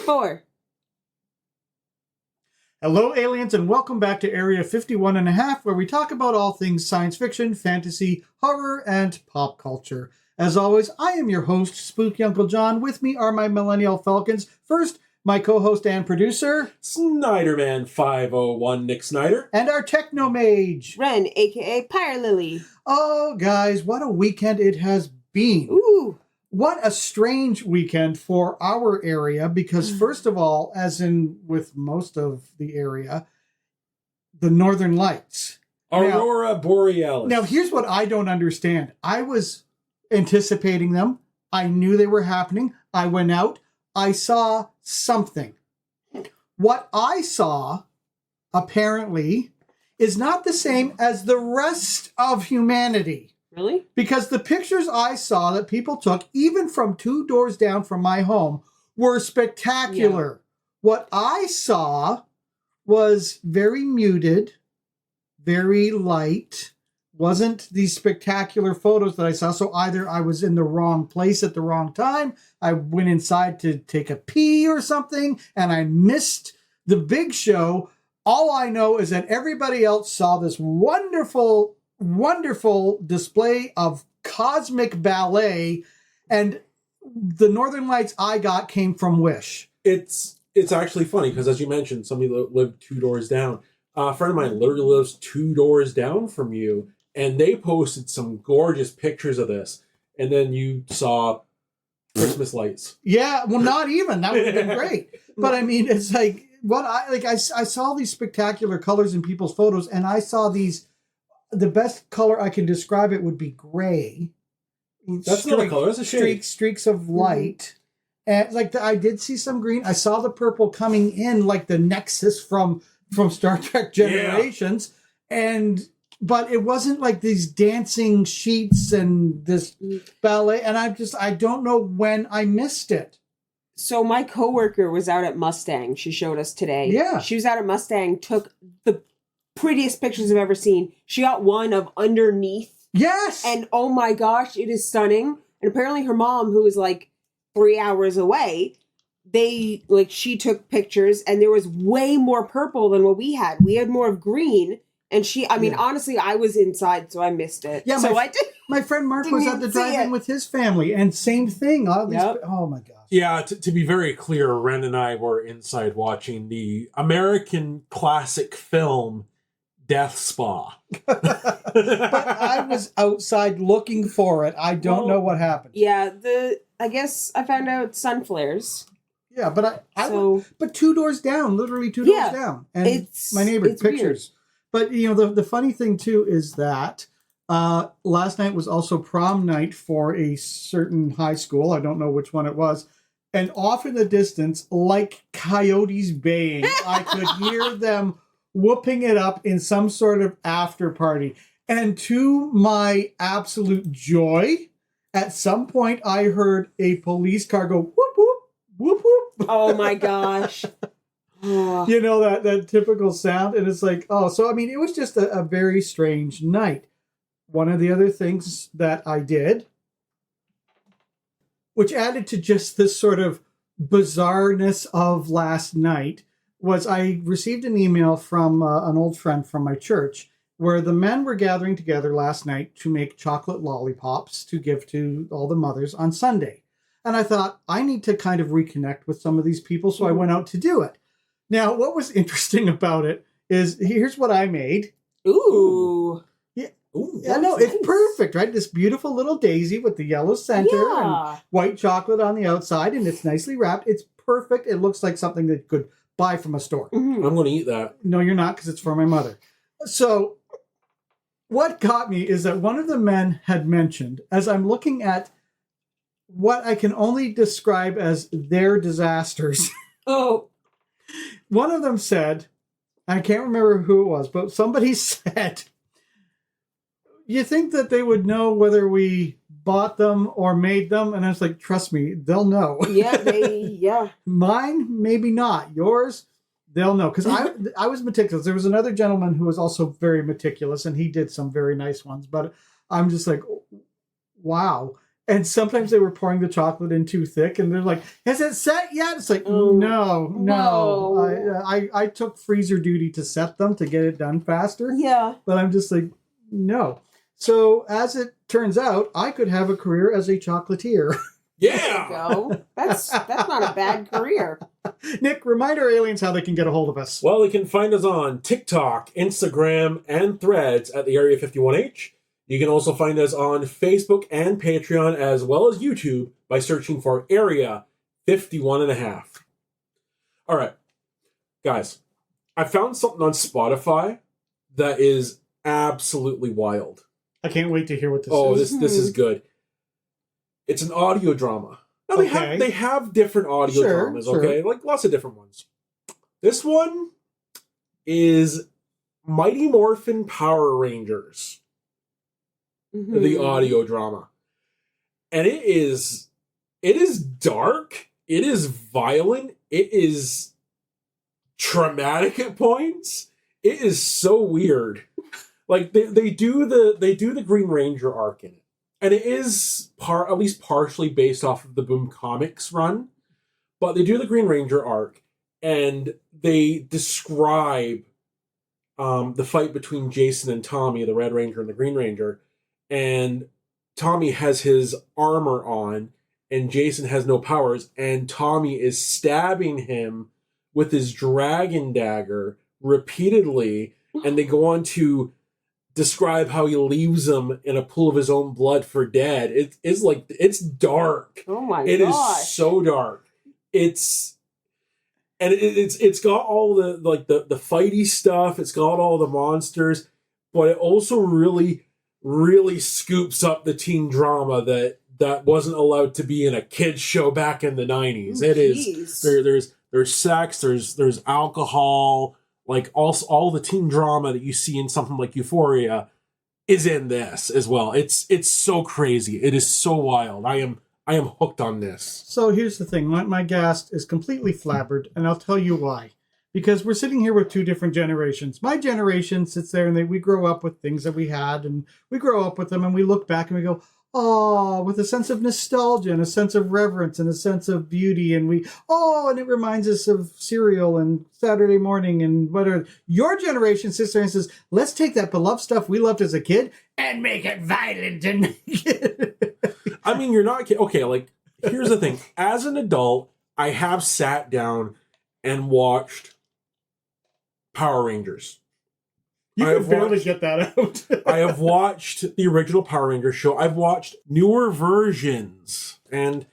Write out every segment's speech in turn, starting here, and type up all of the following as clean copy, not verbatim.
4. Hello, aliens, and welcome back to Area 51.5, where we talk about all things science fiction, fantasy, horror, and pop culture. As always, I am your host, Spooky Uncle John. With me are my Millennial Falcons. First, my co-host and producer, Snyderman 501, Nick Snyder. And our Techno Mage, Ren, a.k.a. Pyre Lily. Oh, guys, what a weekend it has been. Ooh. What a strange weekend for our area, because first of all, as in with most of the area, the Northern Lights. Aurora Borealis. Now, here's what I don't understand. I was anticipating them. I knew they were happening. I went out. I saw something. What I saw, apparently, is not the same as the rest of humanity. Really? Because the pictures I saw that people took, even from 2 doors down from my home, were spectacular. Yeah. What I saw was very muted, very light. Wasn't these spectacular photos that I saw. So either I was in the wrong place at the wrong time, I went inside to take a pee or something, and I missed the big show. All I know is that everybody else saw this wonderful display of cosmic ballet, and the Northern Lights I got came from Wish. It's actually funny because, as you mentioned, somebody lived 2 doors down. A friend of mine literally lives 2 doors down from you, and they posted some gorgeous pictures of this. And then you saw Christmas lights. Yeah, well, not even. That would have been great. But I mean, it's like I saw these spectacular colors in people's photos, and I saw these. The best color I can describe it would be gray. That's not a color. That's a shade. Streaks of light. Mm-hmm. And I did see some green. I saw the purple coming in like the Nexus from Star Trek Generations. Yeah. But it wasn't like these dancing sheets and this ballet. And I don't know when I missed it. So my coworker was out at Mustang. She showed us today. Yeah. She was out at Mustang, took the prettiest pictures I've ever seen. She got one of underneath. Yes! And oh my gosh, it is stunning. And apparently her mom, who was like 3 hours away, she took pictures, and there was way more purple than what we had. We had more of green. And honestly, I was inside, so I missed it. Yeah, so I did. My friend Mark was at the drive-in with his family, and same thing. Oh my gosh. Yeah, to be very clear, Ren and I were inside watching the American classic film Death Spa. But I was outside looking for it. I don't know what happened. Yeah, I guess I found out sun flares. Yeah, but but 2 doors down, literally 2 doors down. And my neighbor pictures. Weird. But the funny thing too is that last night was also prom night for a certain high school. I don't know which one it was. And off in the distance, like coyotes baying, I could hear them whooping it up in some sort of after party. And to my absolute joy, at some point I heard a police car go whoop, whoop, whoop, whoop. Oh my gosh. You know, that typical sound. And it's like, so I mean, it was just a very strange night. One of the other things that I did, which added to just this sort of bizarreness of last night, was I received an email from an old friend from my church where the men were gathering together last night to make chocolate lollipops to give to all the mothers on Sunday. And I thought, I need to kind of reconnect with some of these people, so I went out to do it. Now, what was interesting about it is, here's what I made. Ooh. Yeah. Ooh, yeah, no, nice. It's perfect, right? This beautiful little daisy with the yellow center and white chocolate on the outside, and it's nicely wrapped. It's perfect. It looks like something that could buy from a store. Mm-hmm. I'm going to eat that. No, you're not, because it's for my mother. So what got me is that one of the men had mentioned, as I'm looking at what I can only describe as their disasters. One of them said, I can't remember who it was, but somebody said, you think that they would know whether we bought them or made them? And I was like, trust me, they'll know. Yeah, Mine, maybe not. Yours, they'll know. Because I was meticulous. There was another gentleman who was also very meticulous, and he did some very nice ones. But I'm just like, wow. And sometimes they were pouring the chocolate in too thick, and they're like, "Has it set yet?" It's like, no. I took freezer duty to set them to get it done faster. Yeah. But I'm just like, no. So as it turns out, I could have a career as a chocolatier. Yeah. There you go. That's not a bad career. Nick, remind our aliens how they can get a hold of us. Well, they can find us on TikTok, Instagram, and Threads at the Area 51H. You can also find us on Facebook and Patreon, as well as YouTube, by searching for Area 51.5. All right, guys, I found something on Spotify that is absolutely wild. I can't wait to hear what this is. Oh, this is good. It's an audio drama. Now, they have different audio dramas, okay? Like, lots of different ones. This one is Mighty Morphin Power Rangers. The audio drama. And it is dark, it is violent, it is traumatic at points. It is so weird. Like they do the Green Ranger arc in it. And it is at least partially based off of the Boom Comics run. But they do the Green Ranger arc, and they describe the fight between Jason and Tommy, the Red Ranger and the Green Ranger. And Tommy has his armor on, and Jason has no powers, and Tommy is stabbing him with his dragon dagger repeatedly, and they go on to describe how he leaves him in a pool of his own blood for dead. It's dark. Oh my god. It is so dark. It's got all the fighty stuff, it's got all the monsters, but it also really scoops up the teen drama that wasn't allowed to be in a kid's show back in the 90s. Oh, it is there's sex, there's alcohol, like all the teen drama that you see in something like Euphoria is in this as well. It's so crazy. It is so wild. I am hooked on this. So here's the thing. My guest is completely flabbered, and I'll tell you why. Because we're sitting here with two different generations. My generation sits there and we grow up with things that we had, and we grow up with them, and we look back and we go, oh, with a sense of nostalgia and a sense of reverence and a sense of beauty. And and it reminds us of cereal and Saturday morning and whatever. Your generation sits there and says, let's take that beloved stuff we loved as a kid and make it violent. And I mean, you're not kidding. Okay, like, here's the thing. As an adult, I have sat down and watched Power Rangers. You can barely get that out. I have watched the original Power Rangers show. I've watched newer versions. And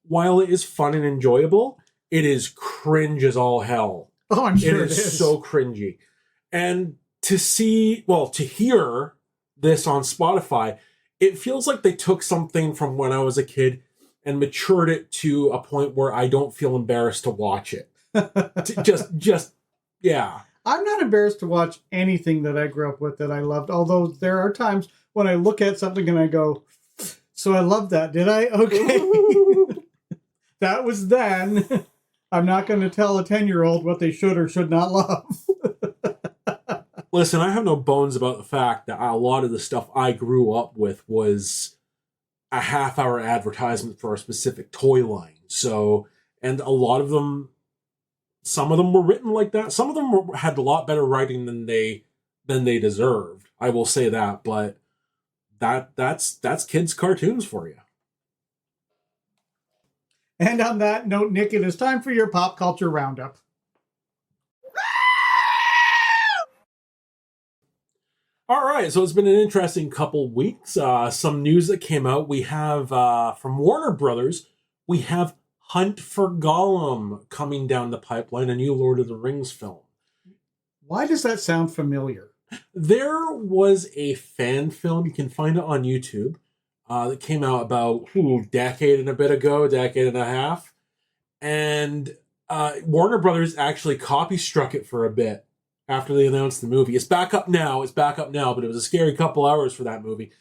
while it is fun and enjoyable, it is cringe as all hell. Oh, I'm sure it is so cringy. And to hear this on Spotify, it feels like they took something from when I was a kid and matured it to a point where I don't feel embarrassed to watch it. Yeah. I'm not embarrassed to watch anything that I grew up with that I loved, although there are times when I look at something and I go, so I loved that, did I? Okay. That was then. I'm not going to tell a 10-year-old what they should or should not love. Listen, I have no bones about the fact that a lot of the stuff I grew up with was a half-hour advertisement for a specific toy line. So, and a lot of them, some of them were written like that. Some of them had a lot better writing than they deserved. I will say that, but that's kids' cartoons for you. And on that note, Nick, it is time for your pop culture roundup. All right, so it's been an interesting couple weeks. Some news that came out. We have from Warner Brothers, we have Hunt for Gollum coming down the pipeline, a new Lord of the Rings film. Why does that sound familiar? There was a fan film, you can find it on YouTube, that came out about decade and a half. And Warner Brothers actually copy struck it for a bit after they announced the movie. It's back up now, but it was a scary couple hours for that movie.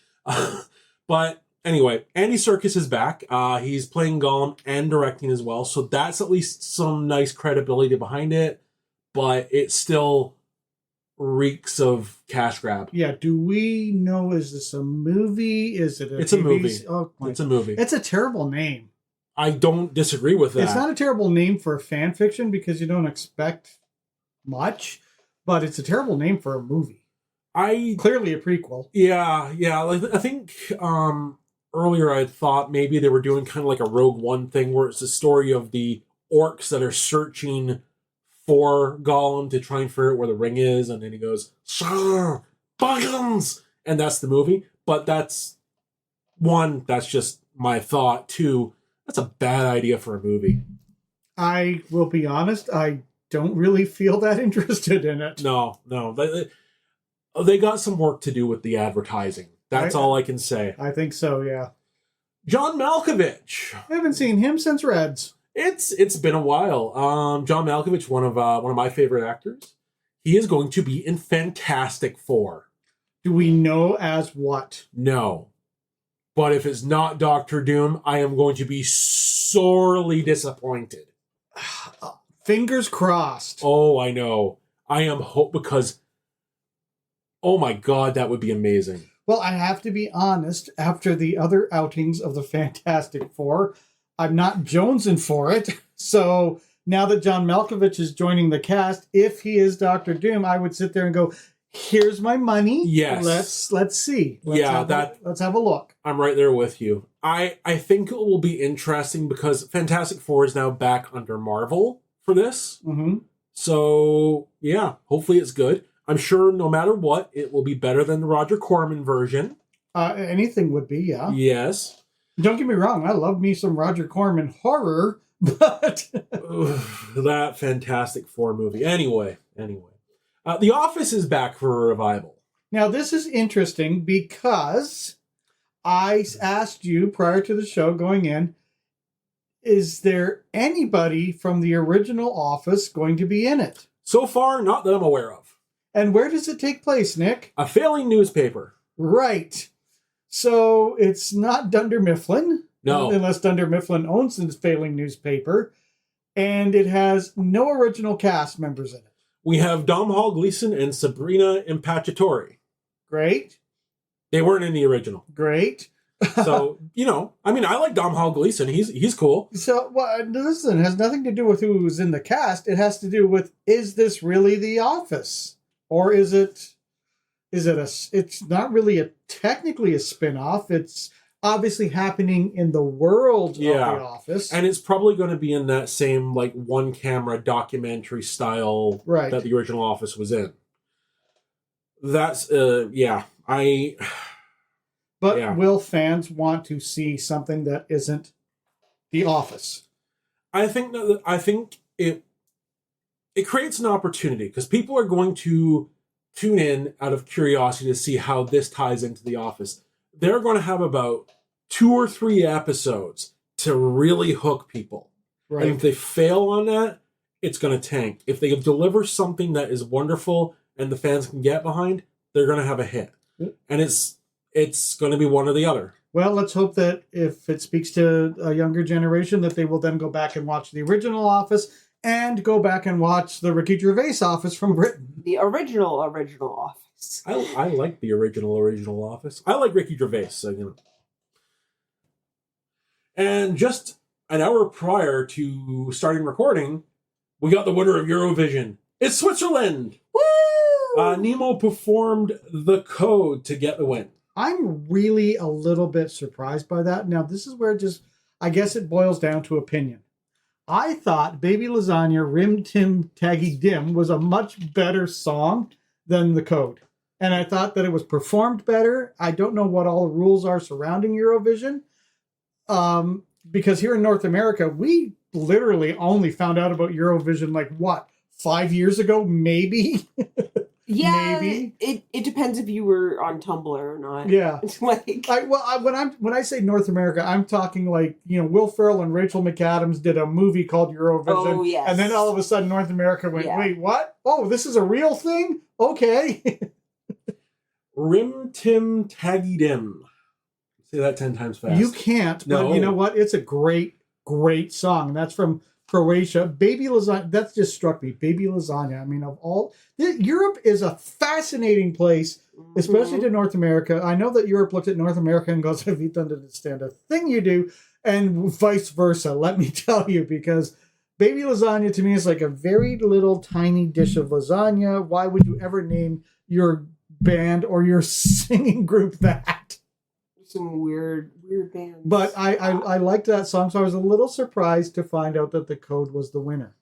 But anyway, Andy Serkis is back. He's playing Gollum and directing as well, so that's at least some nice credibility behind it. But it's still reeks of cash grab. Yeah, do we know, is this a movie? Is it It's a movie. Oh, It's a movie. It's a terrible name. I don't disagree with that. It's not a terrible name for a fan fiction because you don't expect much, but it's a terrible name for a movie. Clearly a prequel. Yeah. Like, I think earlier I thought maybe they were doing kind of like a Rogue One thing where it's the story of the orcs that are searching for Gollum to try and figure out where the ring is, and then he goes, "Sir, buggins!" And that's the movie. But that's just my thought. Two, that's a bad idea for a movie. I will be honest, I don't really feel that interested in it. No. They got some work to do with the advertising. That's all I can say. I think so, yeah. John Malkovich. I haven't seen him since Reds. It's been a while. John Malkovich, one of my favorite actors. He is going to be in Fantastic Four. Do we know as what? No. But if it's not Doctor Doom, I am going to be sorely disappointed. Fingers crossed. Oh, I know. I am because, oh my God, that would be amazing. Well, I have to be honest, after the other outings of the Fantastic Four, I'm not jonesing for it. So now that John Malkovich is joining the cast, if he is Doctor Doom, I would sit there and go, here's my money. Yes. Let's see. Let's have a look. I'm right there with you. I think it will be interesting because Fantastic Four is now back under Marvel for this. Mm-hmm. So, yeah, hopefully it's good. I'm sure no matter what, it will be better than the Roger Corman version. Anything would be, yeah. Yes. Don't get me wrong, I love me some Roger Corman horror, but... that Fantastic Four movie. Anyway. The Office is back for a revival. Now, this is interesting because I asked you prior to the show going in, is there anybody from the original Office going to be in it? So far, not that I'm aware of. And where does it take place, Nick? A failing newspaper. Right. So it's not Dunder Mifflin. No. Unless Dunder Mifflin owns this failing newspaper. And it has no original cast members in it. We have Domhnall Gleeson and Sabrina Impacciatore. Great. They weren't in the original. Great. So, I like Domhnall Gleeson. He's cool. So, listen, it has nothing to do with who's in the cast. It has to do with, is this really The Office? Or is it it's not really technically a spin-off. It's obviously happening in the world of The Office. And it's probably going to be in that same, one-camera documentary style that the original Office was in. That's, But will fans want to see something that isn't The Office? I think it creates an opportunity because people are going to tune in out of curiosity to see how this ties into The Office. They're going to have about 2 or 3 episodes to really hook people. Right. And if they fail on that, it's going to tank. If they deliver something that is wonderful and the fans can get behind, they're going to have a hit. And it's going to be one or the other. Well, let's hope that if it speaks to a younger generation, that they will then go back and watch the original Office and go back and watch the Ricky Gervais Office from Britain. The original Office. I like the original Office. I like Ricky Gervais, so And just an hour prior to starting recording, we got the winner of Eurovision. It's Switzerland! Woo! Nemo performed The Code to get the win. I'm really a little bit surprised by that. Now, this is where I guess it boils down to opinion. I thought Baby Lasagna Rim Tim Taggy Dim was a much better song than The Code. And I thought that it was performed better. I don't know what all the rules are surrounding Eurovision. Because here in North America, we literally only found out about Eurovision 5 years ago, maybe? Yeah, maybe. It depends if you were on Tumblr or not. Yeah, it's when I say North America, I'm talking Will Ferrell and Rachel McAdams did a movie called Eurovision. Oh yes, and then all of a sudden North America went, wait, what? Oh, this is a real thing? Okay. Rim Tim Taggy Dim. Say that 10 times fast. You can't, but you know what? It's a great, great song. And that's from Croatia, baby lasagna. That just struck me. Baby lasagna. I mean, of all, Europe is a fascinating place, especially to North America. I know that Europe looks at North America and goes, "If you don't understand a thing you do," and vice versa. Let me tell you, because baby lasagna to me is like a very little tiny dish of lasagna. Why would you ever name your band or your singing group that? Some weird bands. But I liked that song, so I was a little surprised to find out that the Code was the winner.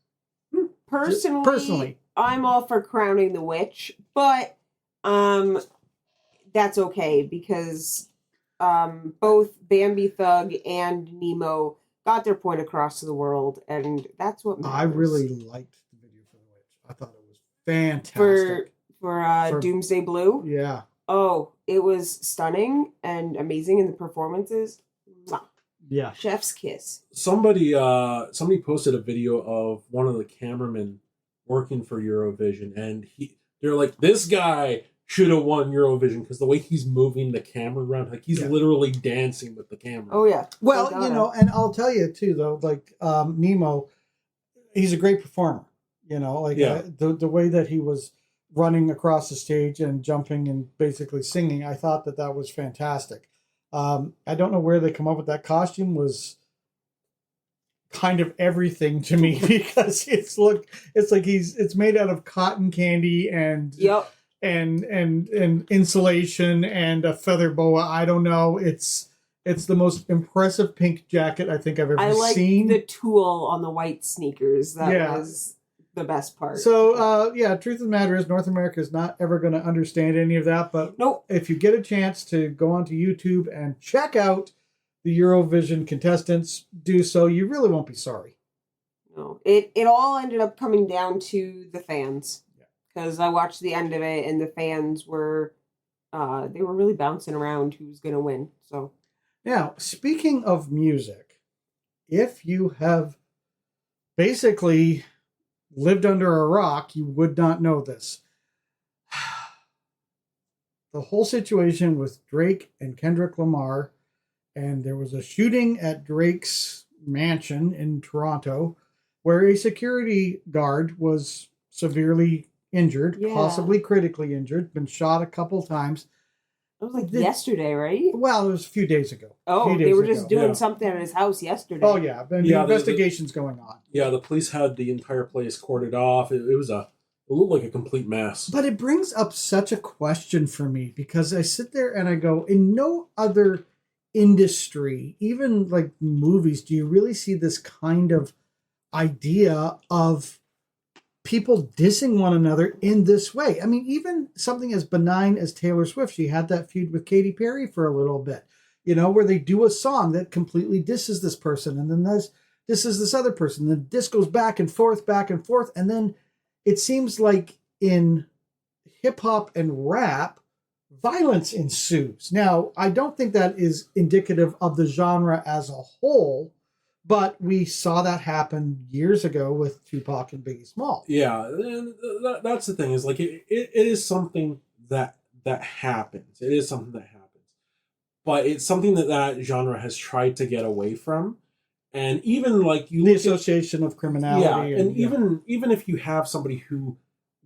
Personally, I'm all for crowning the witch, but that's okay because both Bambi Thug and Nemo got their point across to the world, and that's what matters. I really liked the video for the witch. I thought it was fantastic. For Doomsday Blue? Yeah. Oh, it was stunning and amazing in the performances. Yeah. Chef's kiss. Somebody posted a video of one of the cameramen working for Eurovision, and they're like, this guy should have won Eurovision because the way he's moving the camera around, like he's literally dancing with the camera. Oh yeah. Well, and I'll tell you too, though, like Nemo, he's a great performer. The way that he was running across the stage and jumping and basically singing, I thought that was fantastic. I don't know where they come up with that costume. Was kind of everything to me because it's like it's made out of cotton candy and and insulation and a feather boa. I don't know. It's the most impressive pink jacket I think I've ever seen. The tulle on the white sneakers. That was the best part. So, truth of the matter is North America is not ever going to understand any of that. But if you get a chance to go onto YouTube and check out the Eurovision contestants, do so. You really won't be sorry. No, it all ended up coming down to the fans. Because I watched the end of it, and the fans were, they were really bouncing around who's going to win. So, now, speaking of music, if you have basically lived under a rock, you would not know this. The whole situation with Drake and Kendrick Lamar, and there was a shooting at Drake's mansion in Toronto, where a security guard was severely injured, possibly critically injured, been shot a couple times. It was like yesterday, right? Well, it was a few days ago. Oh, they were just doing something at his house yesterday. Oh, yeah. The investigation's going on. Yeah, the police had the entire place cordoned off. It looked like a complete mess. But it brings up such a question for me because I sit there and I go, in no other industry, even like movies, do you really see this kind of idea of people dissing one another in this way? I mean, even something as benign as Taylor Swift, she had that feud with Katy Perry for a little bit, where they do a song that completely disses this person, and then disses this other person. The diss goes back and forth, and then it seems like in hip hop and rap, violence ensues. Now, I don't think that is indicative of the genre as a whole, but we saw that happen years ago with Tupac and Biggie Smalls. Yeah, and that's the thing, is like it is something that happens. It is something that happens. But it's something that genre has tried to get away from. And even like the association of criminality. Yeah, and even if you have somebody who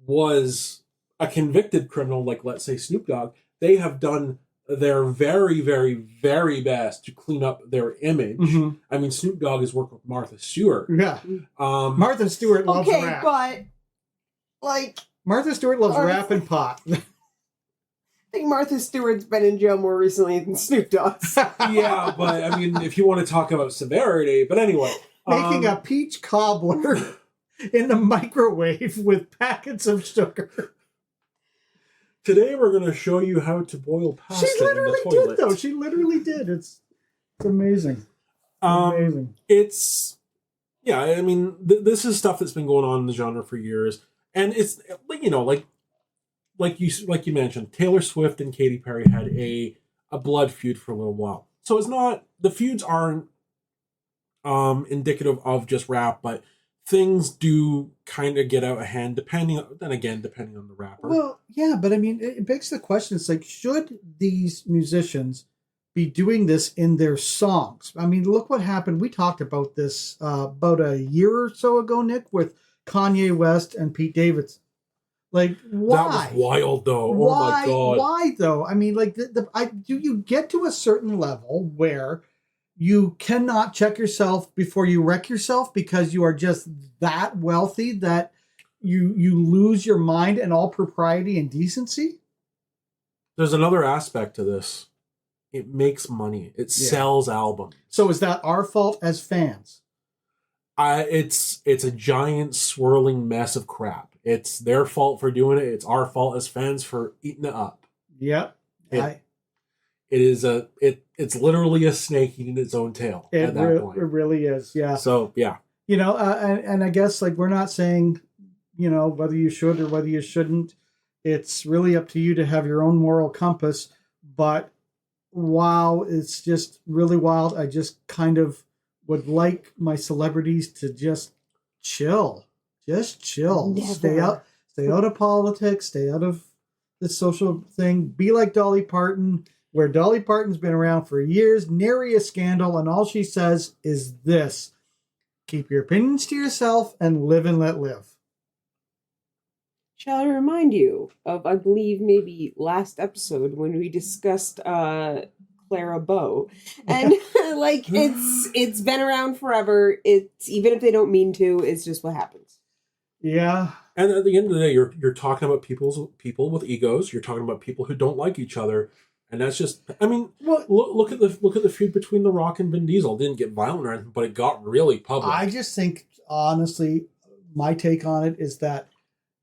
was a convicted criminal, like let's say Snoop Dogg, they have done their very, very, very best to clean up their image. Mm-hmm. I mean, Snoop Dogg has worked with Martha Stewart. Yeah. Martha Stewart loves rap. But, like... Martha Stewart loves rap and pot. I think Martha Stewart's been in jail more recently than Snoop Dogg's. Yeah, but, I mean, if you want to talk about severity... But anyway... Making a peach cobbler in the microwave with packets of sugar. Today we're going to show you how to boil pasta in the toilet. She literally did, though. She literally did. It's amazing. Amazing. It's... Yeah, I mean, this is stuff that's been going on in the genre for years. And it's, like you mentioned, Taylor Swift and Katy Perry had a blood feud for a little while. So it's not... The feuds aren't indicative of just rap, but things do kind of get out of hand, depending on the rapper. Well, yeah, but I mean, it begs the question. It's like, should these musicians be doing this in their songs. I mean, look what happened. We talked about this about a year or so ago, Nick, with Kanye West and Pete Davidson. Like, why? That was wild, though. Why? Oh my god! Why though? I mean, like, do you get to a certain level where you cannot check yourself before you wreck yourself because you are just that wealthy that you lose your mind and all propriety and decency? There's another aspect to this. It makes money. It sells albums. So is that our fault as fans? It's a giant swirling mess of crap. It's their fault for doing it. It's our fault as fans for eating it up. Yep. It's literally a snake eating its own tail at that point. It really is. Yeah. So yeah. And I guess, like, we're not saying, whether you should or whether you shouldn't. It's really up to you to have your own moral compass. But wow, it's just really wild. I just kind of would like my celebrities to just chill. Just chill. Never. Stay out of politics. Stay out of the social thing. Be like Dolly Parton, where Dolly Parton's been around for years, nary a scandal, and all she says is this: keep your opinions to yourself and live and let live. Shall I remind you of, I believe, maybe last episode when we discussed Clara Bow, and like it's been around forever. It's, even if they don't mean to, it's just what happens. Yeah. And at the end of the day, you're talking about people with egos. You're talking about people who don't like each other, and that's just. I mean, look at the feud between The Rock and Vin Diesel. It didn't get violent or anything, but it got really public. I just think, honestly, my take on it is that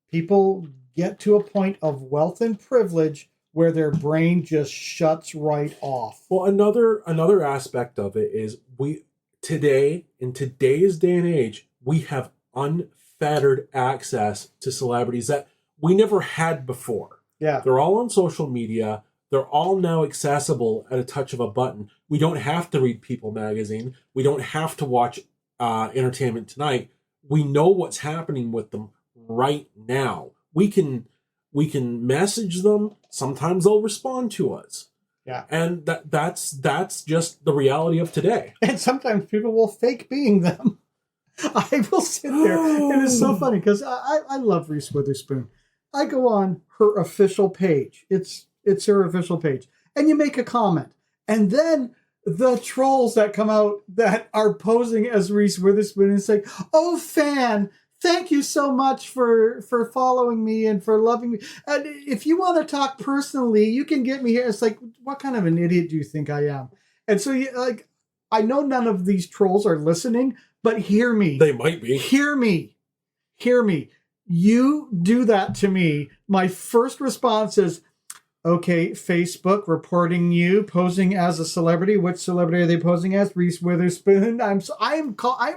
people get to a point of wealth and privilege where their brain just shuts right off. Well, another aspect of it is in today's day and age, we have unfettered access to celebrities that we never had before. Yeah. They're all on social media. They're all now accessible at a touch of a button. We don't have to read People magazine. We don't have to watch Entertainment Tonight. We know what's happening with them right now. We can message them. Sometimes they'll respond to us. Yeah. And that's just the reality of today. And sometimes people will fake being them. I will sit there. It is so funny because I love Reese Witherspoon. I go on her official page. It's her official page. And you make a comment. And then the trolls that come out that are posing as Reese Witherspoon and say, "Oh, fan, thank you so much for following me and for loving me. And if you want to talk personally, you can get me here." It's like, what kind of an idiot do you think I am? And so, I know none of these trolls are listening, but hear me. They might be. Hear me. You do that to me. My first response is, okay, Facebook reporting you posing as a celebrity. Which celebrity are they posing as? Reese Witherspoon. I'm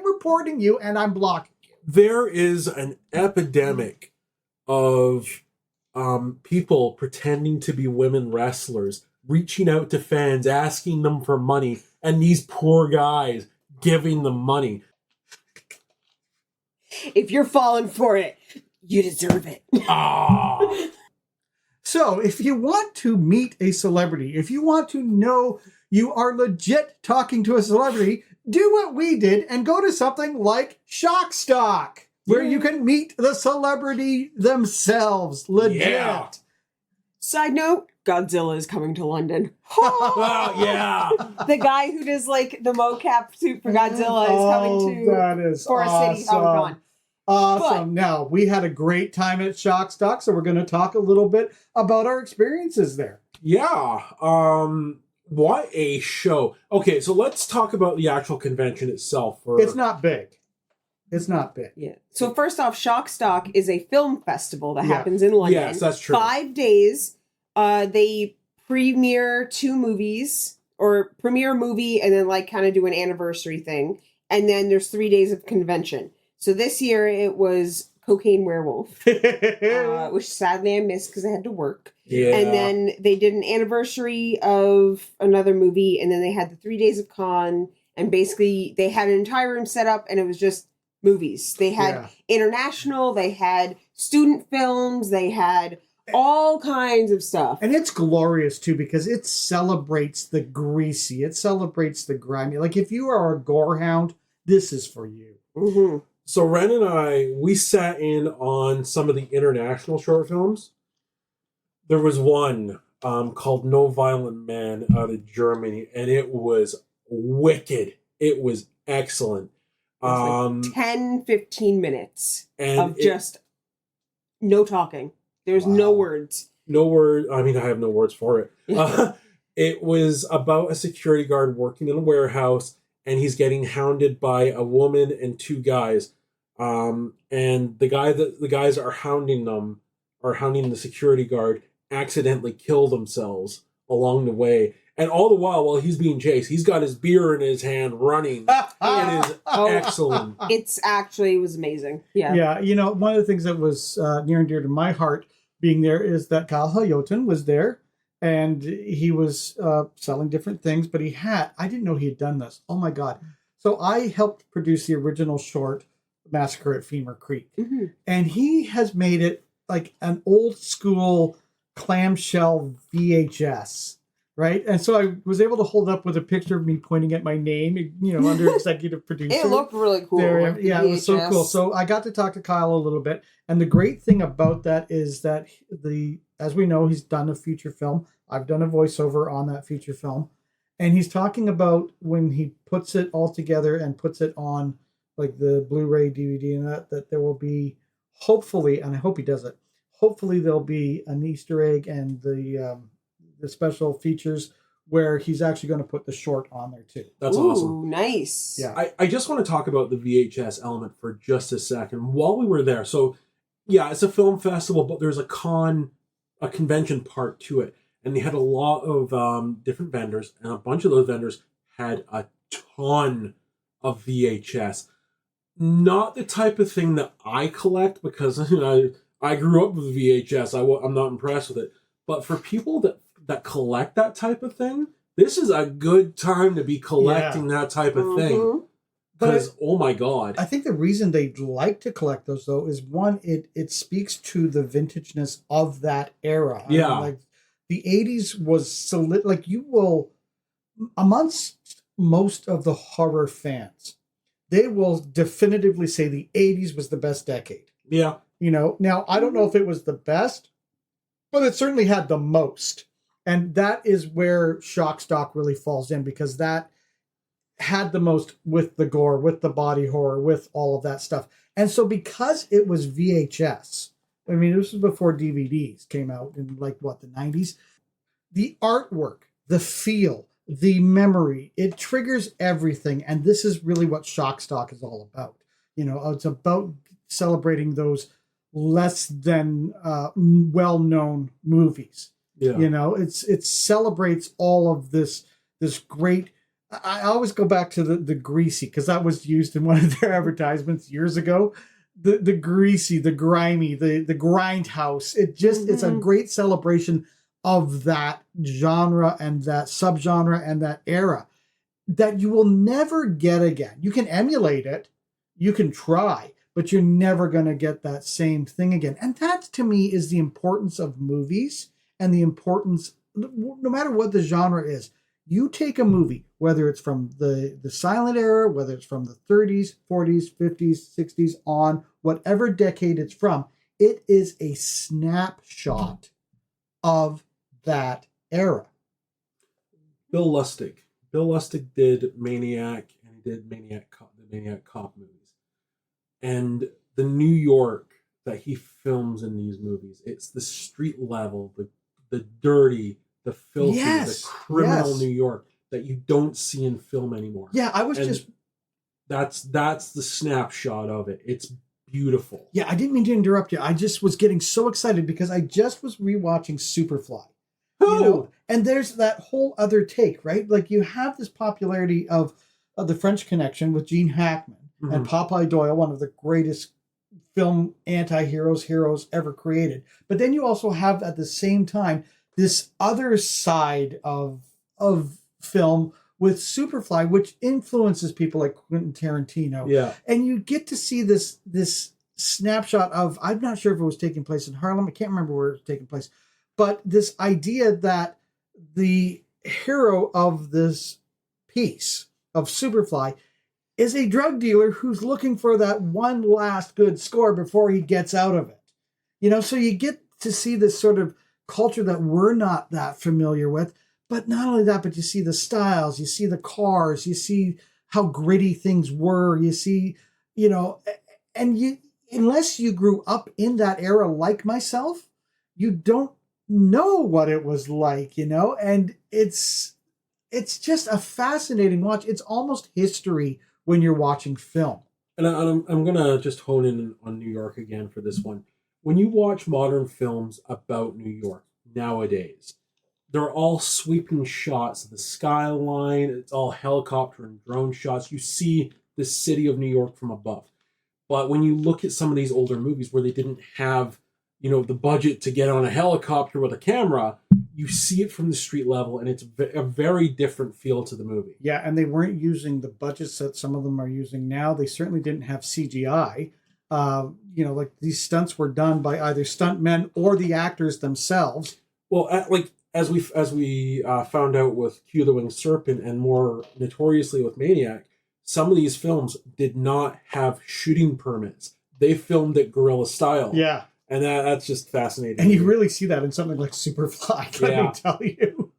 reporting you and I'm blocking. There is an epidemic of people pretending to be women wrestlers, reaching out to fans, asking them for money, and these poor guys giving them money. If you're falling for it, you deserve it. So if you want to meet a celebrity, if you want to know you are legit talking to a celebrity, do what we did and go to something like Shockstock, where you can meet the celebrity themselves. Legit. Yeah. Side note, Godzilla is coming to London. Wow, yeah. The guy who does like the mocap suit for Godzilla is coming to Forest City Comic Con. Awesome. Now, we had a great time at Shockstock, so we're going to talk a little bit about our experiences there. Yeah. What a show. Okay, so let's talk about the actual convention itself. It's not big. Yeah. So first off, Shockstock is a film festival that happens in London. Yes, that's true. 5 days. They premiere 2 movies, or premiere a movie and then like kind of do an anniversary thing. And then there's 3 days of convention. So this year it was Cocaine Werewolf, which sadly I missed because I had to work. Yeah. And then they did an anniversary of another movie, and then they had the 3 days of con, and basically they had an entire room set up, and it was just movies. They had international, they had student films, they had all kinds of stuff. And it's glorious too because it celebrates the greasy. It celebrates the grimy. Like if you are a gore hound, this is for you. Mm-hmm. So Ren and we sat in on some of the international short films. There was one called No Violent Man out of Germany, and it was wicked. It was excellent. It was like 10, 15 minutes of just no talking. There's no words. No word. I mean, I have no words for it. It was about a security guard working in a warehouse, and he's getting hounded by a woman and two guys. And the guys are hounding the security guard, accidentally kill themselves along the way. And all the while he's being chased, he's got his beer in his hand running. It is excellent. It was amazing. Yeah. Yeah. You know, one of the things that was near and dear to my heart being there is that Kyle Hayotin was there and he was selling different things, but I didn't know he had done this. Oh my God. So I helped produce the original short Massacre at Femur Creek. Mm-hmm. And he has made it like an old school clamshell VHS. Right. And so I was able to hold up with a picture of me pointing at my name, you know, under executive producer. It looked really cool. Yeah, it was so cool. So I got to talk to Kyle a little bit. And the great thing about that is that as we know, he's done a feature film. I've done a voiceover on that feature film. And he's talking about when he puts it all together and puts it on like the Blu-ray DVD and that there will be hopefully, and I hope he does it, hopefully there'll be an Easter egg and the special features where he's actually going to put the short on there too. That's awesome. Nice. Yeah. I just want to talk about the VHS element for just a second. While we were there, so yeah, it's a film festival, but there's a convention part to it. And they had a lot of different vendors, and a bunch of those vendors had a ton of VHS. Not the type of thing that I collect because I grew up with VHS. I'm not impressed with it. But for people that collect that type of thing, this is a good time to be collecting that type of thing. Because, oh my God. I think the reason they like to collect those, though, is one, it speaks to the vintageness of that era. Yeah. I mean, like, the 80s was solid. Like, you will, amongst most of the horror fans, they will definitively say the 80s was the best decade. Yeah. You know, now, I don't know if it was the best, but it certainly had the most. And that is where Shock Stock really falls in, because that had the most with the gore, with the body horror, with all of that stuff. And so because it was VHS, I mean, this was before DVDs came out in the 90s. The artwork, the feel, the memory, it triggers everything. And this is really what Shock Stock is all about. You know, it's about celebrating those less than well-known movies. Yeah. You know, it celebrates all of this great. I always go back to the greasy, because that was used in one of their advertisements years ago. The greasy, the grimy, the grindhouse. It's a great celebration of that genre and that subgenre and that era that you will never get again. You can emulate it, you can try, but you're never going to get that same thing again. And that, to me, is the importance of movies. And the importance, no matter what the genre is, you take a movie, whether it's from the silent era, whether it's from the 30s, 40s, 50s, 60s on, whatever decade it's from, it is a snapshot of that era. Bill Lustig did Maniac, and he did the Maniac Cop movies. And the New York that he films in these movies, it's the street level, the dirty, the filthy, the criminal New York that you don't see in film anymore. Yeah, that's the snapshot of it. It's beautiful. Yeah, I didn't mean to interrupt you. I just was getting so excited because I just was rewatching Superfly. Oh! You know? And there's that whole other take, right? Like, you have this popularity of the French Connection with Gene Hackman and Popeye Doyle, one of the greatest film heroes ever created. But then you also have at the same time this other side of film with Superfly, which influences people like Quentin Tarantino. Yeah. And you get to see this snapshot of, I'm not sure if it was taking place in Harlem. I can't remember where it was taking place. But this idea that the hero of this piece of Superfly is a drug dealer who's looking for that one last good score before he gets out of it. You know, so you get to see this sort of culture that we're not that familiar with. But not only that, but you see the styles, you see the cars, you see how gritty things were, you see, you know, and you, unless you grew up in that era like myself, you don't know what it was like, you know, and it's just a fascinating watch. It's almost history when you're watching film. And I'm going to just hone in on New York again for this one. When you watch modern films about New York nowadays, they're all sweeping shots of the skyline. It's all helicopter and drone shots. You see the city of New York from above. But when you look at some of these older movies where they didn't have, you know, the budget to get on a helicopter with a camera, you see it from the street level, and it's a very different feel to the movie. Yeah, and they weren't using the budgets that some of them are using now. They certainly didn't have CGI. You know, like these stunts were done by either stuntmen or the actors themselves. Well, as we found out with Q the Winged Serpent, and more notoriously with Maniac, some of these films did not have shooting permits. They filmed it guerrilla style. Yeah. And that's just fascinating. And you really see that in something like Superfly, let me tell you.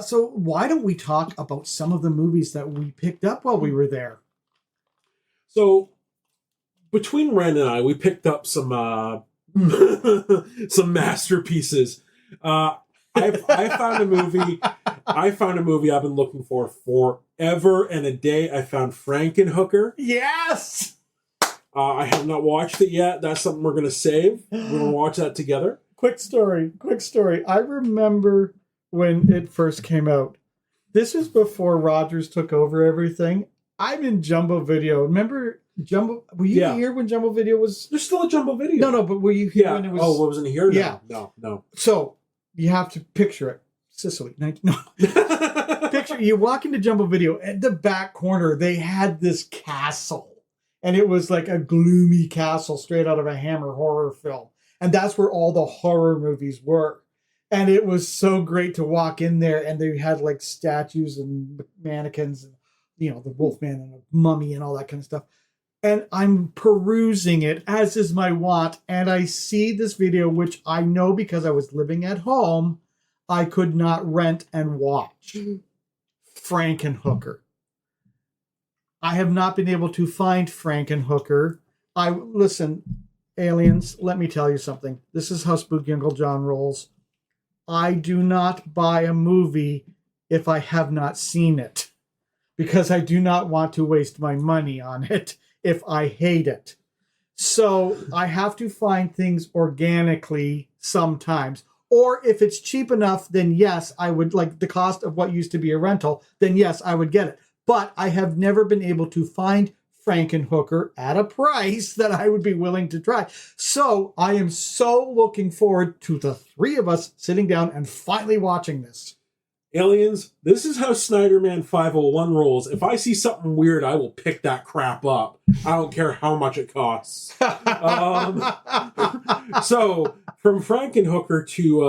So why don't we talk about some of the movies that we picked up while we were there? So between Ren and I, we picked up some some masterpieces. I found a movie. I found a movie I've been looking for forever and a day. I found Frankenhooker. Yes. I have not watched it yet. That's something we're going to save. We're going to watch that together. Quick story. I remember when it first came out. This is before Rogers took over everything. I'm in Jumbo Video. Remember Jumbo? Were you here when Jumbo Video was? There's still a Jumbo Video. No, but were you here when it was? Oh, what was in here? Yeah. No. So you have to picture it. Sicily. No. Picture, you walk into Jumbo Video. At the back corner, they had this castle. And it was like a gloomy castle straight out of a Hammer horror film. And that's where all the horror movies were. And it was so great to walk in there, and they had like statues and mannequins and, you know, the Wolfman and the mummy and all that kind of stuff. And I'm perusing it, as is my wont, and I see this video, which I know because I was living at home, I could not rent and watch. Frankenhooker. I have not been able to find Frankenhooker. Listen, aliens, let me tell you something. This is how Spooky Uncle John rolls. I do not buy a movie if I have not seen it, because I do not want to waste my money on it if I hate it. So I have to find things organically sometimes. Or if it's cheap enough, then yes, I would, like the cost of what used to be a rental, then yes, I would get it. But I have never been able to find Frankenhooker at a price that I would be willing to try. So I am so looking forward to the three of us sitting down and finally watching this. Aliens, this is how Snyderman 501 rolls. If I see something weird, I will pick that crap up. I don't care how much it costs. So, from Frankenhooker to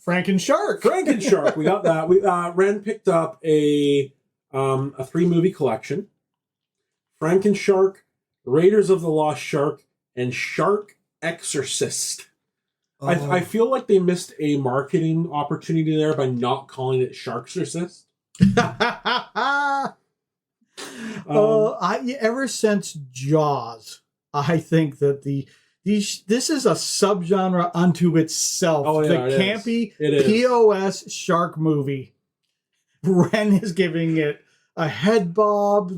Frankenshark, we got that. Ren picked up a 3-movie collection: Frankenshark, Raiders of the Lost Shark, and Shark Exorcist. Oh. I feel like they missed a marketing opportunity there by not calling it Sharkstercist. Ever since Jaws, I think that this is a subgenre unto itself. Oh, yeah, the campy POS shark movie. Ren is giving it a head bob.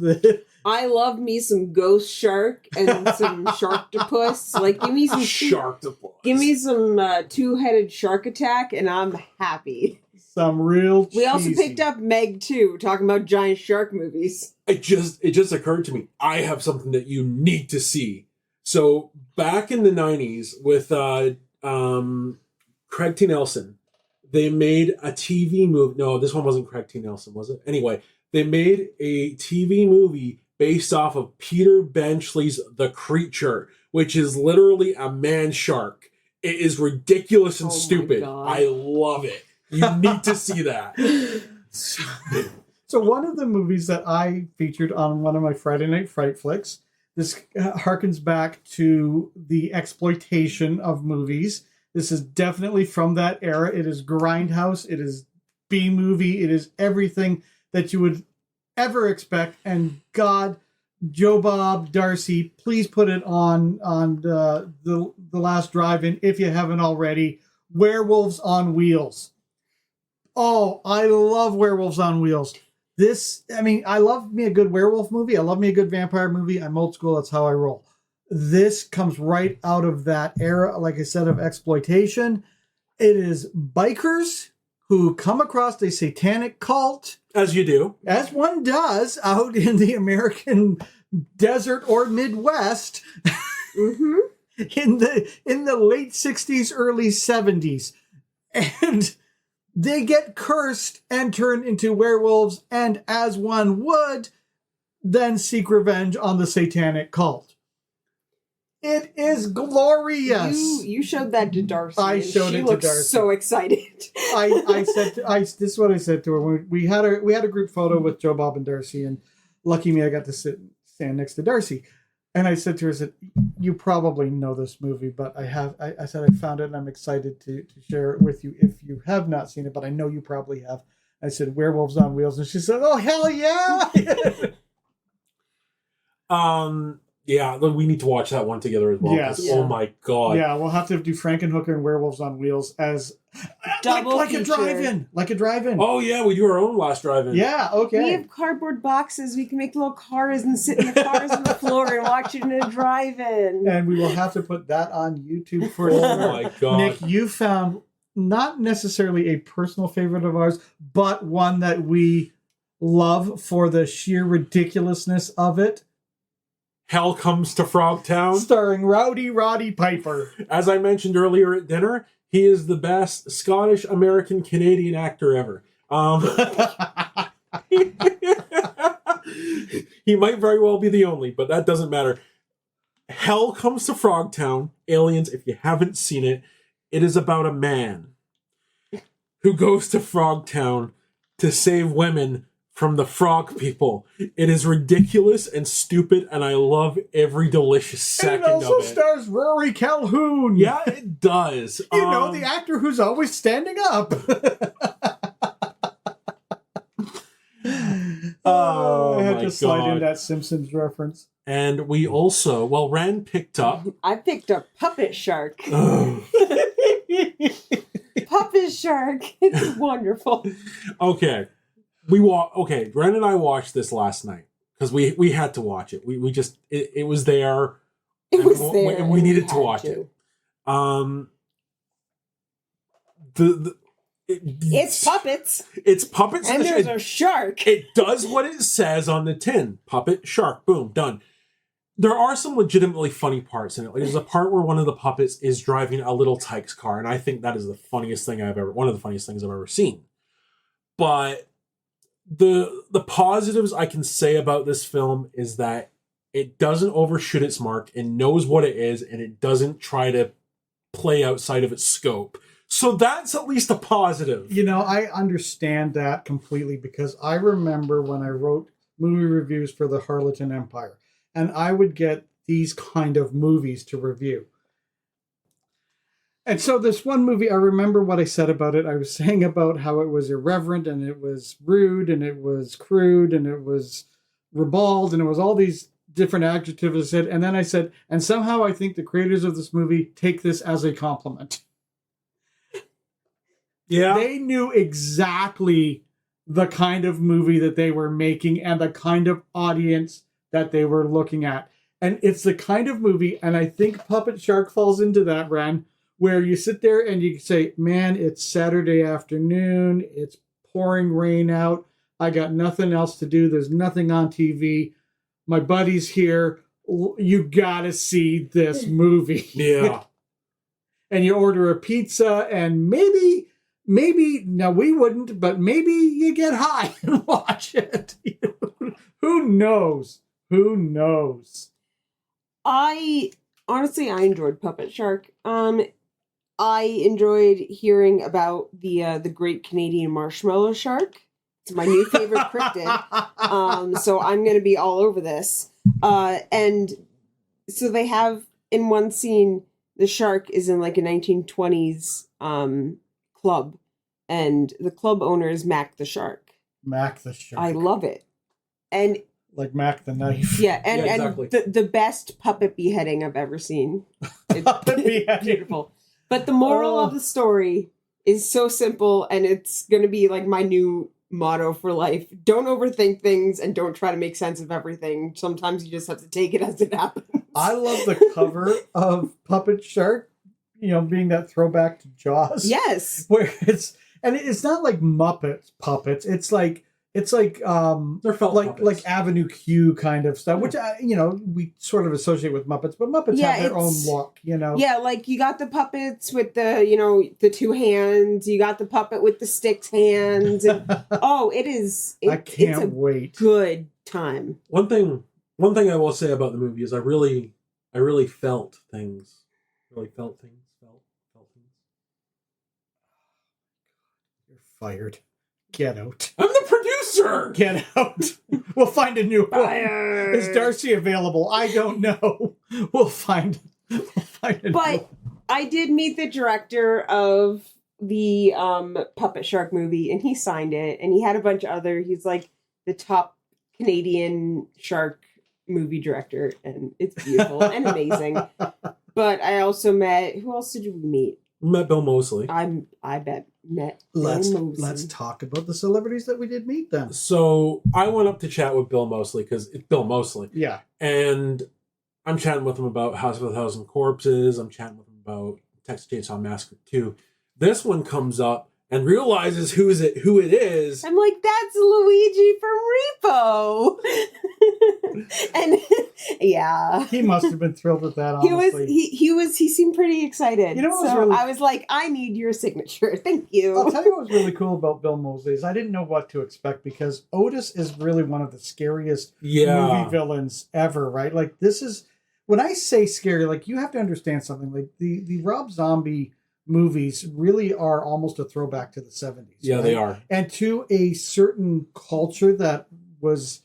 I love me some ghost shark and some sharktopus. Like, give me some sharktopus. Give me some two-headed shark attack, and I'm happy. Some real cheesy. We also picked up Meg 2, talking about giant shark movies. It just occurred to me, I have something that you need to see. So back in the 90s with Craig T. Nelson, they made a TV movie. No, this one wasn't Craig T. Nelson, was it? Anyway, they made a TV movie based off of Peter Benchley's The Creature, which is literally a man shark. It is ridiculous and stupid. I love it. You need to see that. So one of the movies that I featured on one of my Friday Night Fright Flicks, this harkens back to the exploitation of movies. This is definitely from that era. It is Grindhouse. It is B-movie. It is everything that you would ever expect. And God, Joe Bob, Darcy, please put it on the last drive-in if you haven't already. Werewolves on Wheels. Oh, I love Werewolves on Wheels. I love me a good werewolf movie. I love me a good vampire movie. I'm old school. That's how I roll. This comes right out of that era, like I said, of exploitation. It is bikers who come across a satanic cult. As you do. As one does out in the American desert or Midwest Mm-hmm. in the late 60s, early 70s. And they get cursed and turn into werewolves, and as one would, then seek revenge on the satanic cult. It is glorious. You showed that to Darcy. I showed it to Darcy. She looked so excited. This is what I said to her. We had a group photo with Joe, Bob, and Darcy, and lucky me, I got to stand next to Darcy. And I said to her, I said, you probably know this movie, but I said I found it and I'm excited to share it with you if you have not seen it, but I know you probably have. I said, Werewolves on Wheels. And she said, oh, hell yeah. Yeah, we need to watch that one together as well. Yes. Yeah. Oh my God. Yeah, we'll have to do Frankenhooker and Werewolves on Wheels as like a drive-in. Like a drive-in. Oh yeah, we do our own last drive-in. Yeah, okay. We have cardboard boxes. We can make little cars and sit in the cars on the floor and watch it in a drive-in. And we will have to put that on YouTube for Oh sure. my God. Nick, you found not necessarily a personal favorite of ours, but one that we love for the sheer ridiculousness of it. Hell Comes to Frogtown. Starring Rowdy Roddy Piper. As I mentioned earlier at dinner, he is the best Scottish American Canadian actor ever. He might very well be the only, but that doesn't matter. Hell Comes to Frogtown. Aliens, if you haven't seen it, it is about a man who goes to Frogtown to save women from the frog people. It is ridiculous and stupid, and I love every delicious second of it. And it also stars Rory Calhoun. Yeah, it does. You know, the actor who's always standing up. I had to slide in that Simpsons reference. And we also, Ren picked up. I picked up Puppet Shark. Ugh. Puppet Shark. It's wonderful. Okay. Ren and I watched this last night because we had to watch it. We just it was there. It was there. And we needed to watch it. It's puppets. It's puppets, and there's a shark. It does what it says on the tin. Puppet, shark, boom, done. There are some legitimately funny parts in it. Like, there's a part where one of the puppets is driving a little Tyke's car, and I think that is one of the funniest things I've ever seen. But the positives I can say about this film is that it doesn't overshoot its mark. It knows what it is, and it doesn't try to play outside of its scope. So that's at least a positive. You know, I understand that completely because I remember when I wrote movie reviews for the Harleton Empire, and I would get these kind of movies to review. And so this one movie, I remember what I said about it. I was saying about how it was irreverent and it was rude and it was crude and it was ribald and it was all these different adjectives I said. And then I said, and somehow I think the creators of this movie take this as a compliment. Yeah. They knew exactly the kind of movie that they were making and the kind of audience that they were looking at. And it's the kind of movie, and I think Puppet Shark falls into that, Ren, where you sit there and you say, man, it's Saturday afternoon, it's pouring rain out, I got nothing else to do, there's nothing on TV, my buddy's here, you gotta see this movie. Yeah. And you order a pizza, and maybe, now we wouldn't, but maybe you get high and watch it. Who knows? Who knows? I Honestly, I enjoyed Puppet Shark. I enjoyed hearing about the Great Canadian Marshmallow Shark. It's my new favorite cryptid. So I'm going to be all over this. And so they have in one scene the shark is in like a 1920s club, and the club owner is Mac the Shark. Mac the Shark. I love it. And like Mac the Knife. yeah, Yeah, exactly. and the best puppet beheading I've ever seen. Puppet beheading. Beautiful. But the moral of the story is so simple, and it's going to be like my new motto for life. Don't overthink things and don't try to make sense of everything. Sometimes you just have to take it as it happens. I love the cover of Puppet Shark, being that throwback to Jaws. Yes. Where it's not like Muppet puppets. It's like They're felt puppets. like Avenue Q kind of stuff, which we sort of associate with Muppets, but Muppets have their own look, Yeah, like you got the puppets with the the two hands. You got the puppet with the sticks hands. And, I can't wait. Good time. One thing I will say about the movie is I really felt things. Really felt things. Felt things. You're fired. Get out. I'm the producer. Get out. We'll find a new one. Fire. Is Darcy available? I don't know. We'll find a new one. I did meet the director of the Puppet Shark movie, and he signed it, and he had a bunch of other. He's like the top Canadian shark movie director, and it's beautiful and amazing. But I also met. Who else did we meet? Met Bill Moseley. Let's talk about the celebrities that we did meet then. So I went up to chat with Bill Moseley because it's Bill Moseley. Yeah. And I'm chatting with him about House of a Thousand Corpses. I'm chatting with him about Texas Chainsaw Massacre 2. This one comes up and realizes who it is. I'm like, that's Luigi from Repo. And yeah. He must have been thrilled with that, honestly. He seemed pretty excited. I was like, I need your signature. Thank you. I'll tell you what was really cool about Bill Moseley is I didn't know what to expect because Otis is really one of the scariest movie villains ever, right? Like this is when I say scary, like you have to understand something. Like the Rob Zombie movies really are almost a throwback to the 70s. Yeah, right? they are. And to a certain culture that was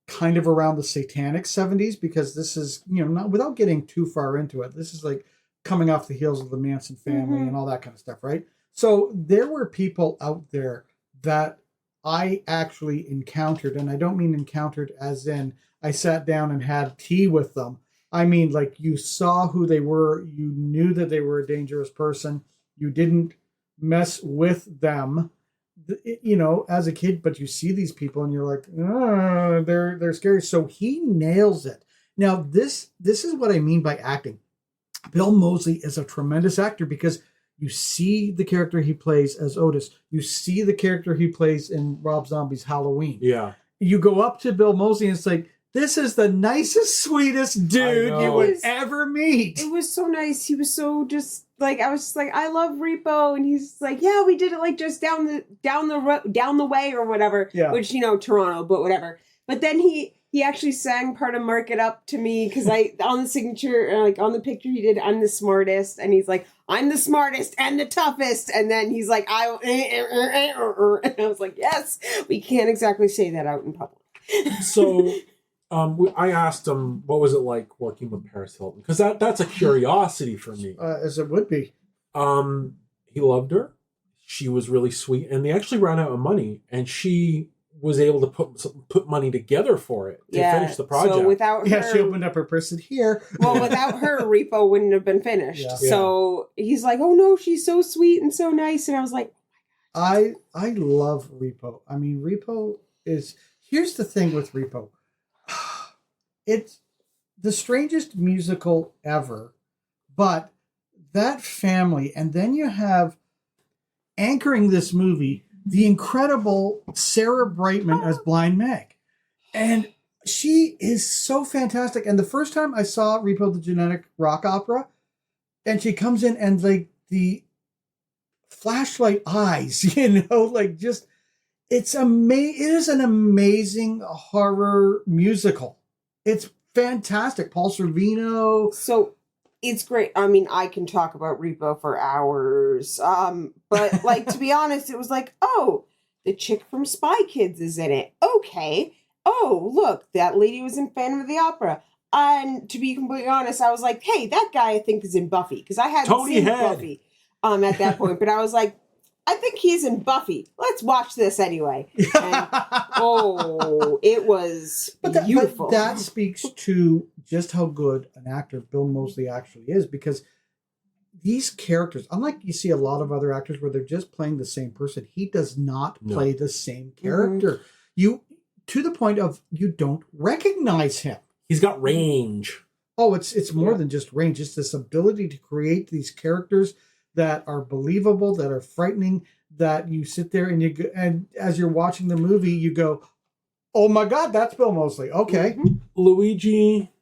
kind of around the satanic 70s, because this is, not without getting too far into it, this is like coming off the heels of the Manson family and all that kind of stuff, right? So there were people out there that I actually encountered, and I don't mean encountered as in I sat down and had tea with them. I mean, like you saw who they were, you knew that they were a dangerous person, you didn't mess with them, as a kid, but you see these people and you're like, oh, they're scary. So he nails it. Now, this is what I mean by acting. Bill Moseley is a tremendous actor because you see the character he plays as Otis. You see the character he plays in Rob Zombie's Halloween. Yeah. You go up to Bill Moseley and it's like, this is the nicest, sweetest dude you would ever meet. It was so nice. He was so just like, I was just like, I love Repo, and he's like, yeah, we did it like just down the way or whatever. Yeah. Which Toronto, but whatever. But then he actually sang part of "Mark It Up" to me because on the signature, like on the picture he did, I'm the smartest, and he's like, I'm the smartest and the toughest, and then he's like, and I was like, yes, we can't exactly say that out in public. So. I asked him, what was it like working with Paris Hilton? Because that's a curiosity for me. As it would be. He loved her. She was really sweet. And they actually ran out of money. And she was able to put money together for it to finish the project. So without her... she opened up her purse and here. Well, without her, Repo wouldn't have been finished. Yeah. So he's like, oh no, she's so sweet and so nice. And I was like... I love Repo. I mean, Repo is... Here's the thing with Repo. It's the strangest musical ever, but that family, and then you have anchoring this movie, the incredible Sarah Brightman as Blind Meg. And she is so fantastic. And the first time I saw Repo the Genetic Rock Opera, and she comes in and like the flashlight eyes, just, it is an amazing horror musical. It's fantastic. Paul Sorvino. So It's great. I mean, I can talk about Repo for hours. But like to be honest, it was like, oh, the chick from Spy Kids is in it. Okay. Oh, look, that lady was in Phantom of the Opera. And to be completely honest, I was like, hey, that guy I think is in Buffy because I hadn't Tony seen Head. Buffy at that point. But I was like, I think he's in Buffy. Let's watch this anyway. And, oh, it was beautiful. But that speaks to just how good an actor Bill Moseley actually is, because these characters, unlike you see a lot of other actors where they're just playing the same person, he does not play the same character. Mm-hmm. You, to the point of you don't recognize him. He's got range. Oh, it's more than just range. It's this ability to create these characters that are believable, that are frightening, that you sit there and and as you're watching the movie, you go, oh my God, that's Bill Moseley. Okay. Mm-hmm. Luigi,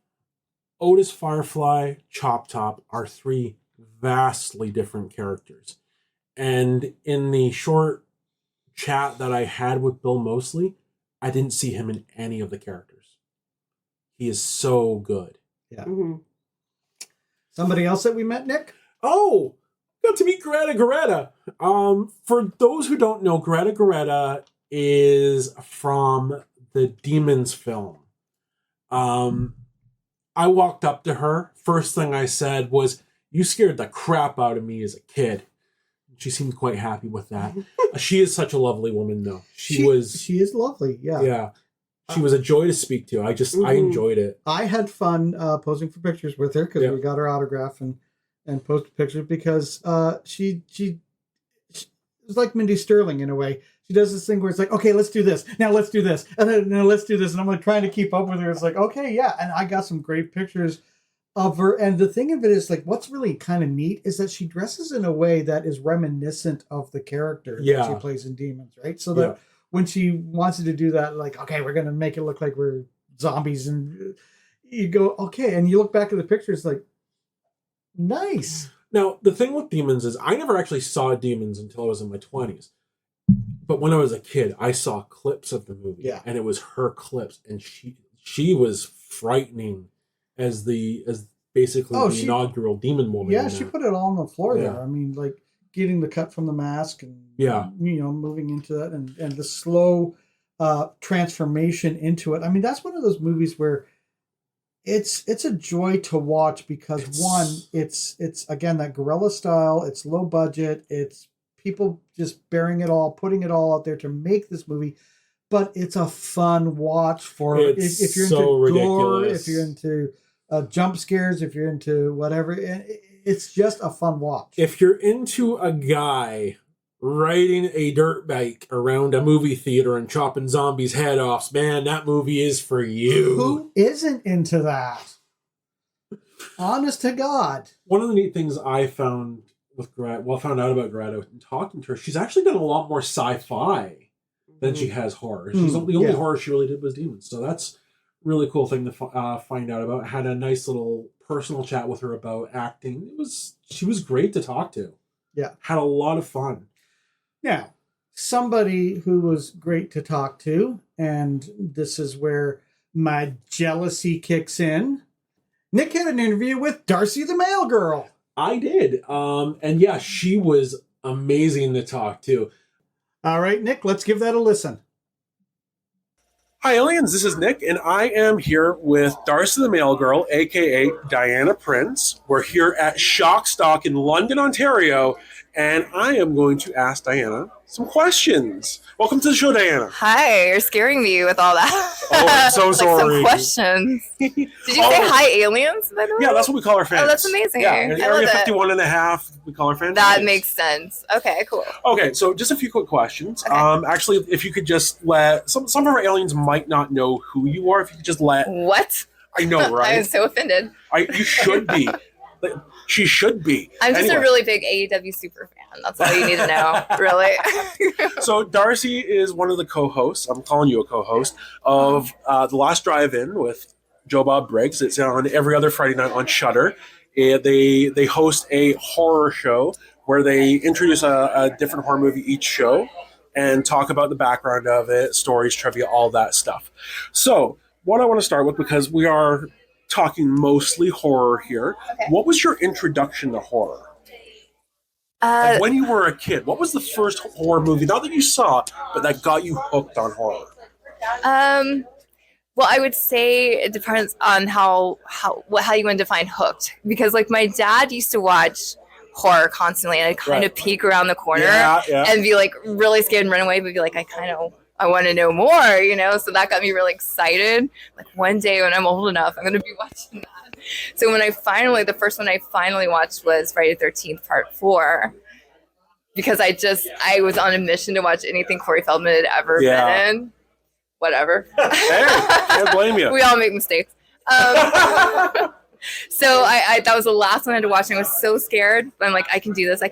Otis Firefly, Chop Top are three vastly different characters. And in the short chat that I had with Bill Moseley, I didn't see him in any of the characters. He is so good. Yeah. Mm-hmm. Somebody else that we met, Nick? Oh, got to meet Greta Garetta. For those who don't know, Greta Garetta is from the Demons film. I walked up to her. First thing I said was, "You scared the crap out of me as a kid." She seemed quite happy with that. She is such a lovely woman, though. She is lovely. Yeah. Yeah. She was a joy to speak to. I enjoyed it. I had fun posing for pictures with her because we got her autograph and posted pictures because she was like Mindy Sterling in a way. She does this thing where it's like, okay, let's do this. Now let's do this. And then now let's do this. And I'm like trying to keep up with her. It's like, okay, yeah. And I got some great pictures of her. And the thing of it is like, what's really kind of neat is that she dresses in a way that is reminiscent of the character that she plays in Demons, right? So that when she wants to do that, like, okay, we're going to make it look like we're zombies. And you go, okay. And you look back at the pictures like, nice. Now, the thing with Demons is I never actually saw Demons until I was in my 20s. But when I was a kid, I saw clips of the movie. Yeah. And it was her clips. And she was frightening as basically the inaugural demon woman. Yeah, she put it all on the floor there. I mean, like getting the cut from the mask and moving into that and the slow transformation into it. I mean, that's one of those movies where it's a joy to watch because it's again that guerrilla style, it's low budget, it's people just bearing it all, putting it all out there to make this movie. But it's a fun watch for if you're into gore, if you're into jump scares, if you're into whatever. It's just a fun watch. If you're into a guy riding a dirt bike around a movie theater and chopping zombies' head off, man, that movie is for you. Who isn't into that? Honest to God. One of the neat things I found with found out about Greta and talking to her, she's actually done a lot more sci-fi than she has horror. She's the only horror she really did was Demons. So that's really cool thing to find out about. Had a nice little personal chat with her about acting. She was great to talk to. Yeah. Had a lot of fun. Now, somebody who was great to talk to, and this is where my jealousy kicks in. Nick had an interview with Darcy the Mail Girl. I did. And yeah, she was amazing to talk to. All right, Nick, let's give that a listen. Hi, aliens. This is Nick, and I am here with Darcy the Mail Girl, a.k.a. Diana Prince. We're here at Shockstock in London, Ontario, and I am going to ask Diana some questions. Welcome to the show, Diana. Hi, you're scaring me with all that. Oh, I'm so sorry. Some questions. Did you say hi, aliens, by the way? Yeah, that's what we call our fans. Oh, that's amazing. Yeah, in Area 51 and a half, we call our fans. That makes sense. Okay, cool. Okay, so just a few quick questions. Okay. Actually, if you could just let... Some of our aliens might not know who you are. If you could just let... What? I know, right? I'm so offended. You should be. She should be. I'm just a really big AEW super fan. That's all you need to know, really. So Darcy is one of the co-hosts. I'm calling you a co-host of The Last Drive-In with Joe Bob Briggs. It's on every other Friday night on Shudder. They host a horror show where they introduce a different horror movie each show and talk about the background of it, stories, trivia, all that stuff. So what I want to start with, because we are talking mostly horror here. Okay. What was your introduction to horror? Like when you were a kid, what was the first horror movie, not that you saw, but that got you hooked on horror? Well, I would say it depends on how you want to define hooked. Because like my dad used to watch horror constantly, and I'd kind of peek around the corner and be like really scared and run away, but be like, I want to know more, you know? So that got me really excited. Like one day when I'm old enough, I'm going to be watching that. So when the first one I finally watched was Friday the 13th Part 4. Because I was on a mission to watch anything Corey Feldman had ever been in. Whatever. Hey, can't blame you. We all make mistakes. So I that was the last one I had to watch, and I was so scared. I'm like, I can do this. And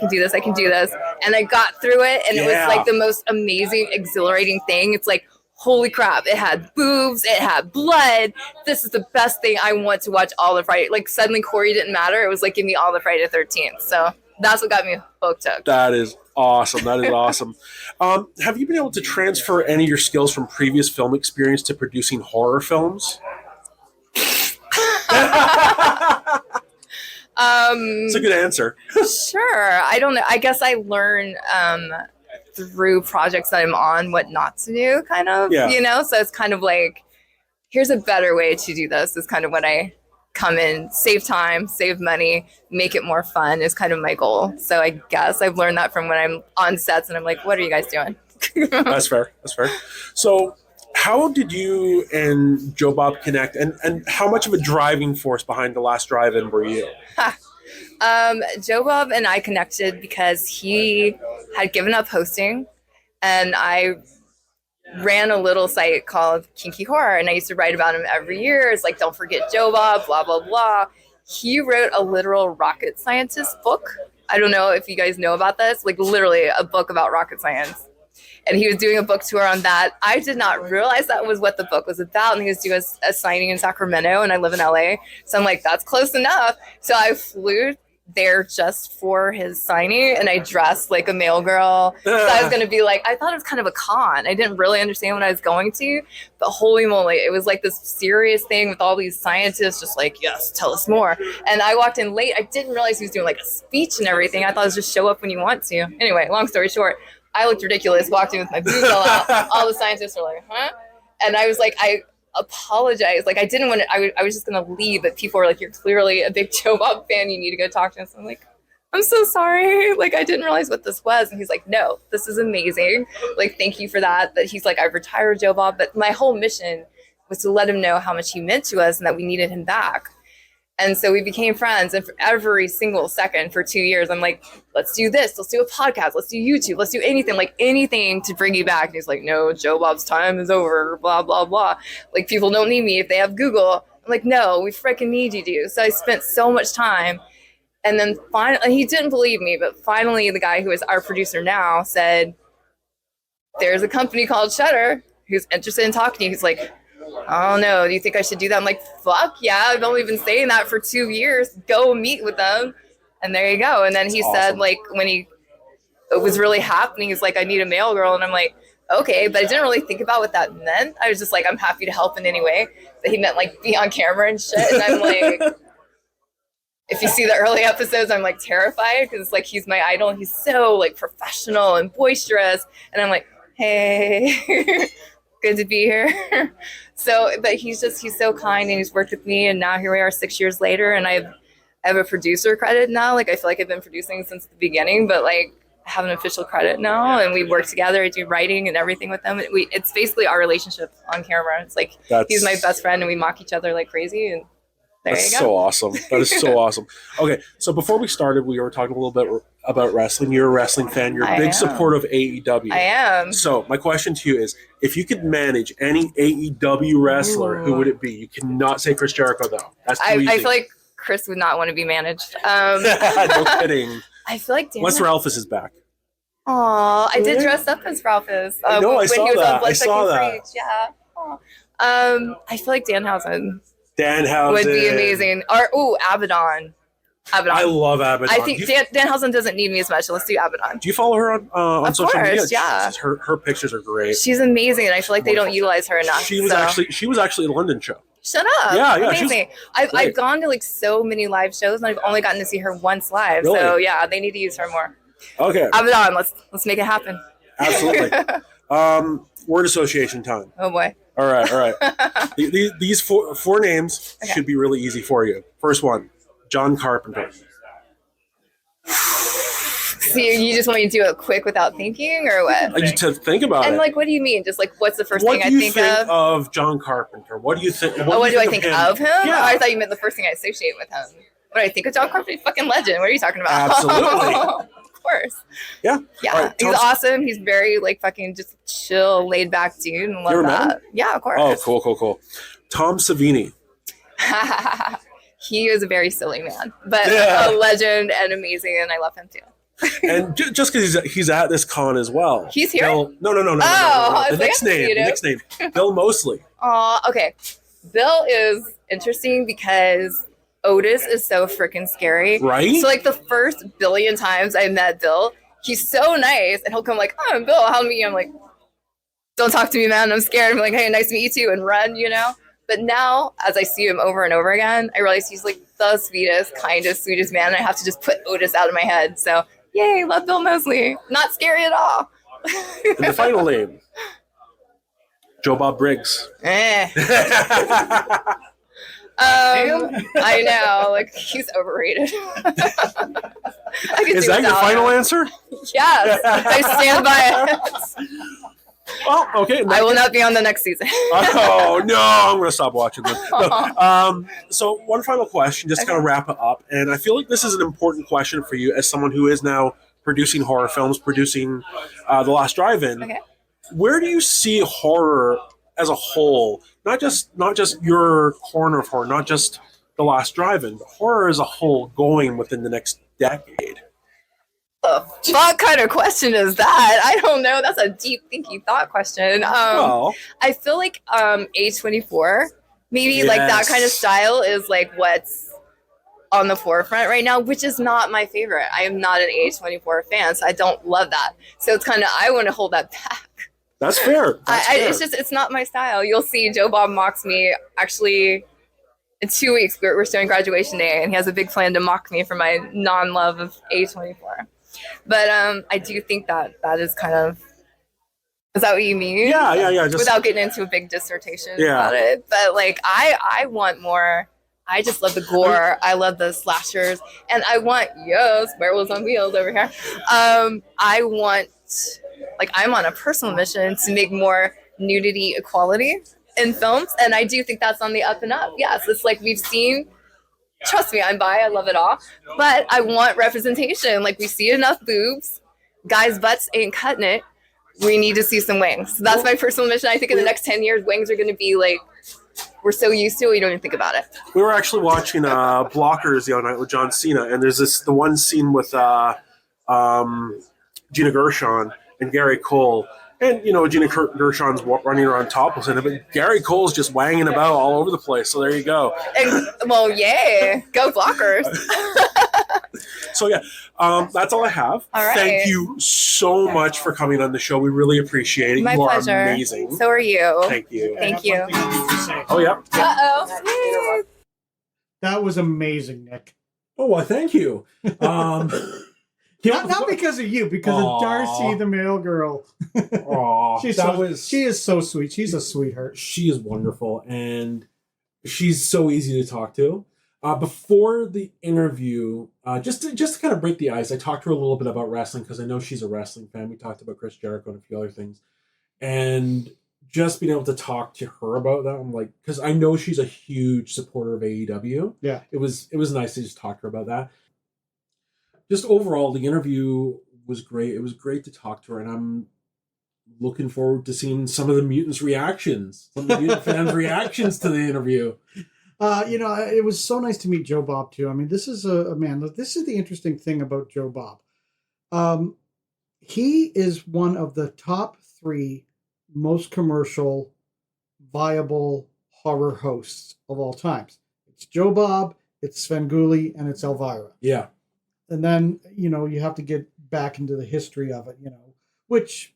I got through it, and it was like the most amazing, exhilarating thing. It's like, holy crap, it had boobs, it had blood. This is the best thing. I want to watch all of Friday. Like suddenly Corey didn't matter. It was like, give me all the Friday the 13th. So that's what got me hooked up. That is awesome. That is awesome. Have you been able to transfer any of your skills from previous film experience to producing horror films? It's a good answer. Sure. I don't know. I guess I learn through projects that I'm on what not to do, kind of, you know? So it's kind of like, here's a better way to do this is kind of when I come in, save time, save money, make it more fun is kind of my goal. So I guess I've learned that from when I'm on sets and I'm like, what are you guys doing? That's fair. So how did you and Joe Bob connect, and how much of a driving force behind The Last Drive-In were you? Joe Bob and I connected because he had given up hosting, and I ran a little site called Kinky Horror, and I used to write about him every year. It's like, don't forget Joe Bob, blah, blah, blah. He wrote a literal rocket scientist book. I don't know if you guys know about this, like literally a book about rocket science. And he was doing a book tour on that. I did not realize that was what the book was about. And he was doing a signing in Sacramento, and I live in LA. So I'm like, that's close enough. So I flew there just for his signing, and I dressed like a male girl. So I was going to be like, I thought it was kind of a con. I didn't really understand what I was going to, but holy moly, it was like this serious thing with all these scientists just like, yes, tell us more. And I walked in late. I didn't realize he was doing like a speech and everything. I thought it was just show up when you want to. Anyway, long story short, I looked ridiculous, walked in with my boobs all out. All the scientists were like, huh? And I was like, I apologize. Like, I didn't want to, I was just going to leave, but people were like, you're clearly a big Joe Bob fan. You need to go talk to him. So I'm like, I'm so sorry. Like, I didn't realize what this was. And he's like, no, this is amazing. Like, thank you for that. That he's like, I've retired Joe Bob. But my whole mission was to let him know how much he meant to us and that we needed him back. And so we became friends, and for every single second for 2 years, I'm like, let's do this. Let's do a podcast. Let's do YouTube. Let's do anything, like anything to bring you back. And he's like, no, Joe Bob's time is over, blah, blah, blah. Like, people don't need me if they have Google. I'm like, no, we freaking need you to. So I spent so much time. And then finally, he didn't believe me, but finally the guy who is our producer now said, there's a company called Shudder who's interested in talking to you. He's like, I don't know, do you think I should do that? I'm like, fuck yeah, I've only been saying that for 2 years. Go meet with them. And there you go. And then he said, like, when it was really happening, he's like, I need a male girl. And I'm like, okay, but I didn't really think about what that meant. I was just like, I'm happy to help in any way. But he meant like be on camera and shit. And I'm like, if you see the early episodes, I'm like terrified because like he's my idol. He's so like professional and boisterous. And I'm like, hey, good to be here. So, but he's so kind, and he's worked with me, and now here we are 6 years later, and I have a producer credit now. Like, I feel like I've been producing since the beginning, but like I have an official credit now, and we work together. I do writing and everything with them. It's basically our relationship on camera. It's like he's my best friend, and we mock each other like crazy, and there you go. That's so awesome. That is so awesome. Okay, so before we started, we were talking a little bit about wrestling. You're a wrestling fan. You're a big supporter of AEW. I am. So my question to you is, if you could manage any AEW wrestler, who would it be? You cannot say Chris Jericho, though. That's too easy. I feel like Chris would not want to be managed. No kidding. I feel like Unless Ralphus is back. Oh, I did dress up as Ralphus. No, I saw that. I saw that. Preach. Yeah. I feel like Danhausen would be amazing. Or Abaddon. I love Abaddon. I think Danhausen doesn't need me as much. So let's do Abaddon. Do you follow her on social media? Yeah. Her pictures are great. She's amazing, and I feel like they don't utilize her enough. She was actually at a London show. Shut up. Yeah, yeah, she's Amazing. I've gone to like so many live shows and I've only gotten to see her once live. Really? So yeah, they need to use her more. Okay, Abaddon, let's make it happen. absolutely. Word association time. Oh boy. All right, all right. These four names Okay. should be really easy for you. First one, John Carpenter. So you just want me to do it quick without thinking, or what? I need to think about And it. like, what do you mean? Just like, what's the first What thing do I you think think of? John Carpenter? What do you think? What do I think of him? Yeah. Oh, I thought you meant the first thing I associate with him. What do I think of John Carpenter? Fucking legend. What are you talking about? Absolutely. Of course. Yeah. Yeah. All right, He's Tom- awesome. He's very like fucking just chill, laid back dude. And love You ever met that. Yeah, of course. Oh, cool. Tom Savini. He is a very silly man, but Yeah. a legend and amazing, and I love him too. And just because he's at this con as well. He's here? No. Oh, I The was next like, name. you The know. next name. Bill Moseley. Okay. Bill is interesting because Otis is so freaking scary. Right? So like the first billion times I met Bill, he's so nice, and he'll come like, "Oh, I'm Bill. How to meet you?" I'm like, "Don't talk to me, man. I'm scared." I'm like, "Hey, nice to meet you too," and run, you know. But now, as I see him over and over again, I realize he's like the sweetest, kindest, sweetest man. And I have to just put Otis out of my head. So, yay, love Bill Moseley. Not scary at all. And the final name. Joe Bob Briggs. I know, like he's overrated. I could Is do that your without final him. answer? Yes, I stand by it. Well, okay. I will not be on the next season. Oh no, I'm going to stop watching this. No. So one final question, just to kind of wrap it up, and I feel like this is an important question for you as someone who is now producing horror films, producing The Last Drive-In. Okay. Where do you see horror as a whole? Not just your corner of horror, not just The Last Drive-In, but horror as a whole going within the next decade. What kind of question is that? I don't know. That's a deep thinking thought question. Well, I feel like A24, maybe like that Yes. kind of style is like what's on the forefront right now, which is not my favorite. I am not an A24 fan, so I don't love that. So it's kind of, I want to hold that back. that's fair. That's fair. It's not my style. You'll see Joe Bob mocks me actually in 2 weeks. We're starting graduation day, and he has a big plan to mock me for my non-love of A24. But I do think that is kind of, is that what you mean? Yeah. Just Without getting into a big dissertation Yeah. about it. But like I want more. I just love the gore. I love the slashers. And I want, yes, werewolves on wheels over here. I want, like, I'm on a personal mission to make more nudity equality in films. And I do think that's on the up and up. Yes, it's like we've seen, trust me, I'm bi, I love it all. But I want representation. Like, we see enough boobs. Guys' butts ain't cutting it. We need to see some wings. So that's my personal mission. I think in the next 10 years, wings are going to be like, we're so used to it, we don't even think about it. We were actually watching Blockers the other night with John Cena, and there's the one scene with Gina Gershon and Gary Cole. And, Gina Gershon's running around topless in it, but Gary Cole's just wanging about all over the place. So there you go. And, well, yeah, go Blockers. So, yeah, that's all I have. All right. Thank you so much for coming on the show. We really appreciate it. My you pleasure. are amazing. So are you. Thank you. Thank you. Oh, yeah. Uh-oh. That was amazing, Nick. Oh, well, thank you. Not because of you, because Aw. of Darcy, the male girl. Aw, She is so sweet. She's a sweetheart. She is wonderful, and she's so easy to talk to. Before the interview, just to kind of break the ice, I talked to her a little bit about wrestling because I know she's a wrestling fan. We talked about Chris Jericho and a few other things, and just being able to talk to her about that, I'm like, because I know she's a huge supporter of AEW. Yeah, it was nice to just talk to her about that. Just overall, the interview was great. It was great to talk to her, and I'm looking forward to seeing some of the mutants' reactions, some of the mutant fans' reactions to the interview. It was so nice to meet Joe Bob too. I mean, this is a man. This is the interesting thing about Joe Bob. He is one of the top 3 most commercial, viable horror hosts of all times. It's Joe Bob, it's Svengoolie, and it's Elvira. Yeah. And then, you have to get back into the history of it, which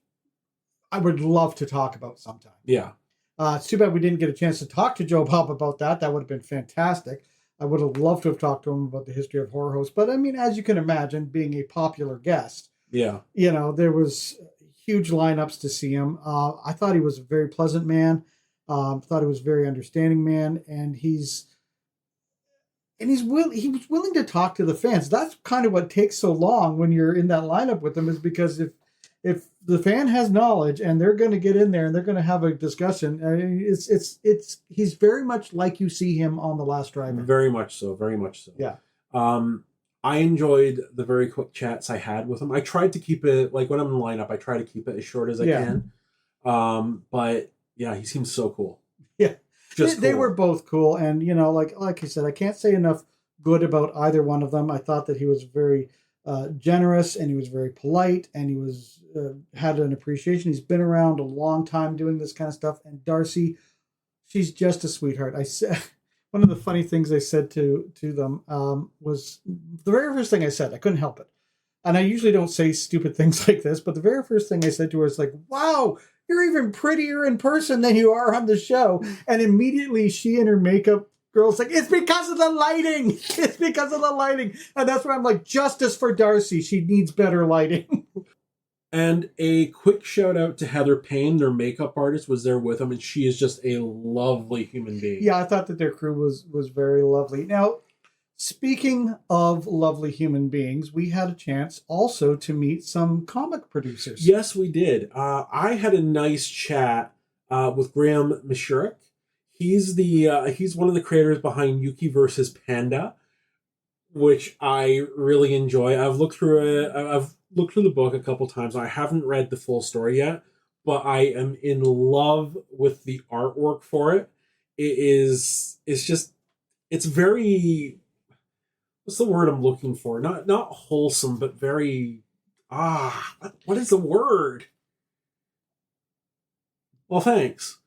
I would love to talk about sometime. Yeah. It's too bad we didn't get a chance to talk to Joe Bob about that. That would have been fantastic. I would have loved to have talked to him about the history of horror hosts. But I mean, as you can imagine, being a popular guest, Yeah. there was huge lineups to see him. I thought he was a very pleasant man. Thought he was a very understanding man, and he was willing to talk to the fans. That's kind of what takes so long when you're in that lineup with them, is because if the fan has knowledge and they're going to get in there and they're going to have a discussion, I mean, he's very much like you see him on The Last Drive-In. Very much so. Very much so. Yeah. I enjoyed the very quick chats I had with him. I tried to keep it, like when I'm in the lineup, I try to keep it as short as I can. But yeah, he seems so cool. Yeah. They Cool. were both cool. And, like you said, I can't say enough good about either one of them. I thought that he was very generous, and he was very polite, and he was had an appreciation. He's been around a long time doing this kind of stuff. And Darcy, she's just a sweetheart. I said one of the funny things I said to them was the very first thing I said. I couldn't help it, and I usually don't say stupid things like this, but the very first thing I said to her is like, "Wow, you're even prettier in person than you are on the show." And immediately she and her makeup girl's like, "It's because of the lighting. It's because of the lighting." And that's why I'm like, justice for Darcy. She needs better lighting. And a quick shout out to Heather Payne, their makeup artist, was there with them, and she is just a lovely human being. Yeah, I thought that their crew was very lovely. Now, speaking of lovely human beings, we had a chance also to meet some comic producers. Yes, we did. I had a nice chat with Graham Mishurik. He's one of the creators behind Yuki VS Panda, which I really enjoy. I've looked through it. I've looked through the book a couple times. I haven't read the full story yet, but I am in love with the artwork for it. It's very, what's the word I'm looking for? Not wholesome, but very, what is the word? Well, thanks.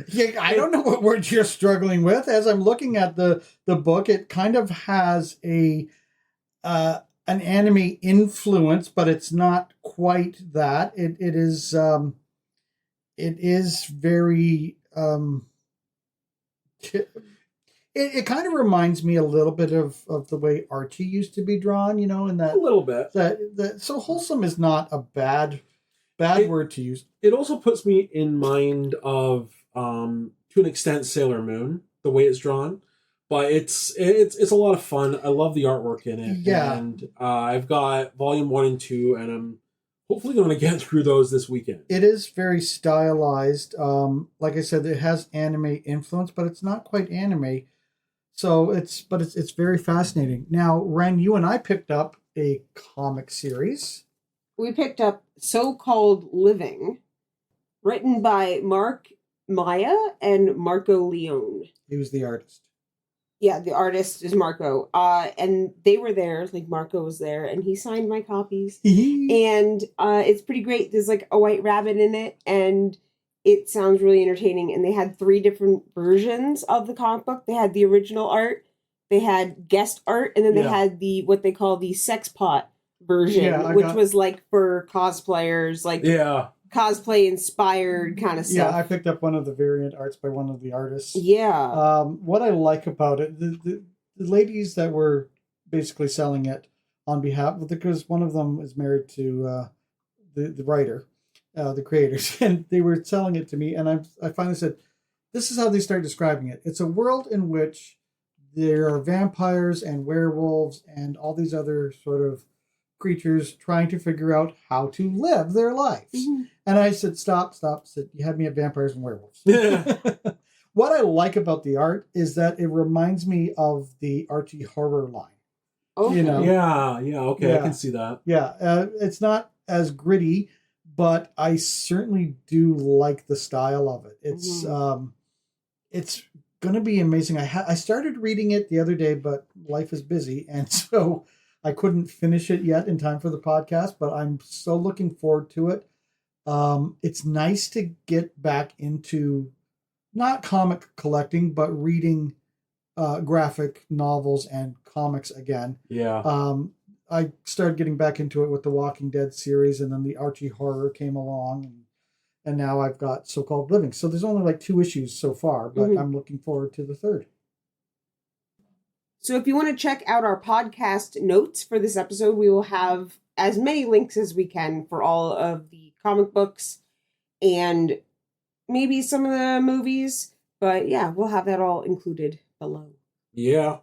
Yeah, I don't know what words you're struggling with. As I'm looking at the book, it kind of has an anime influence, but it's not quite that. It is very it kind of reminds me a little bit of the way Archie used to be drawn, in that A little bit. that so wholesome is not a bad word to use. It also puts me in mind of to an extent Sailor Moon, the way it's drawn. But it's a lot of fun. I love the artwork in it. Yeah. And I've got volume 1 and 2, and I'm hopefully going to get through those this weekend. It is very stylized. Like I said, it has anime influence, but it's not quite anime. So it's very fascinating. Now, Ren, you and I picked up a comic series. We picked up So-Called Living, written by Mark Maya and Marco Leone. He was the artist. Yeah, the artist is Marco. And they were there, like Marco was there, and he signed my copies. And it's pretty great. There's like a white rabbit in it, and it sounds really entertaining. And they had 3 different versions of the comic book. They had the original art, they had guest art, and then they had what they call the sex pot version, which was like for cosplayers, like cosplay inspired kind of stuff. Yeah, I picked up one of the variant arts by one of the artists. Yeah. What I like about it, the ladies that were basically selling it on behalf, because one of them is married to the writer, the creators, and they were selling it to me, and I finally said, this is how they start describing it. It's a world in which there are vampires and werewolves and all these other sort of creatures trying to figure out how to live their lives. Mm-hmm. And I said, stop. I said, you had me at vampires and werewolves. Yeah. What I like about the art is that it reminds me of the Archie horror line. Oh, Yeah, okay, yeah. I can see that. Yeah, it's not as gritty, but I certainly do like the style of it. It's it's going to be amazing. I started reading it the other day, but life is busy, and so I couldn't finish it yet in time for the podcast, but I'm so looking forward to it. It's nice to get back into not comic collecting, but reading graphic novels and comics again. Yeah. I started getting back into it with the Walking Dead series, and then the Archie horror came along, And now I've got So-Called Living. So there's only like 2 issues so far, but Mhm. I'm looking forward to the 3rd. So if you want to check out our podcast notes for this episode, we will have as many links as we can for all of the comic books and maybe some of the movies. But yeah, we'll have that all included below. Yeah.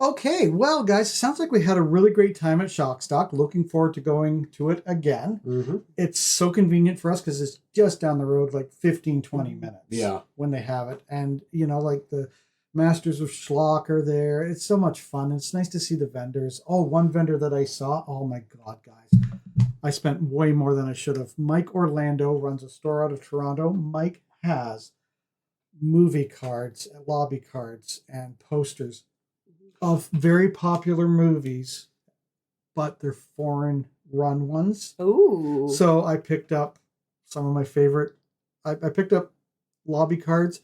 Okay, well, guys, it sounds like we had a really great time at Shockstock. Looking forward to going to it again. Mm-hmm. It's so convenient for us because it's just down the road, like 15, 20 minutes Yeah. when they have it. And, you know, like the Masters of Schlock are there. It's so much fun. It's nice to see the vendors. Oh, one vendor that I saw. Oh, my God, guys. I spent way more than I should have. Mike Orlando runs a store out of Toronto. Mike has movie cards, lobby cards, and posters of very popular movies, but they're foreign run ones. Ooh. So I picked up some of my favorite. I picked up lobby cards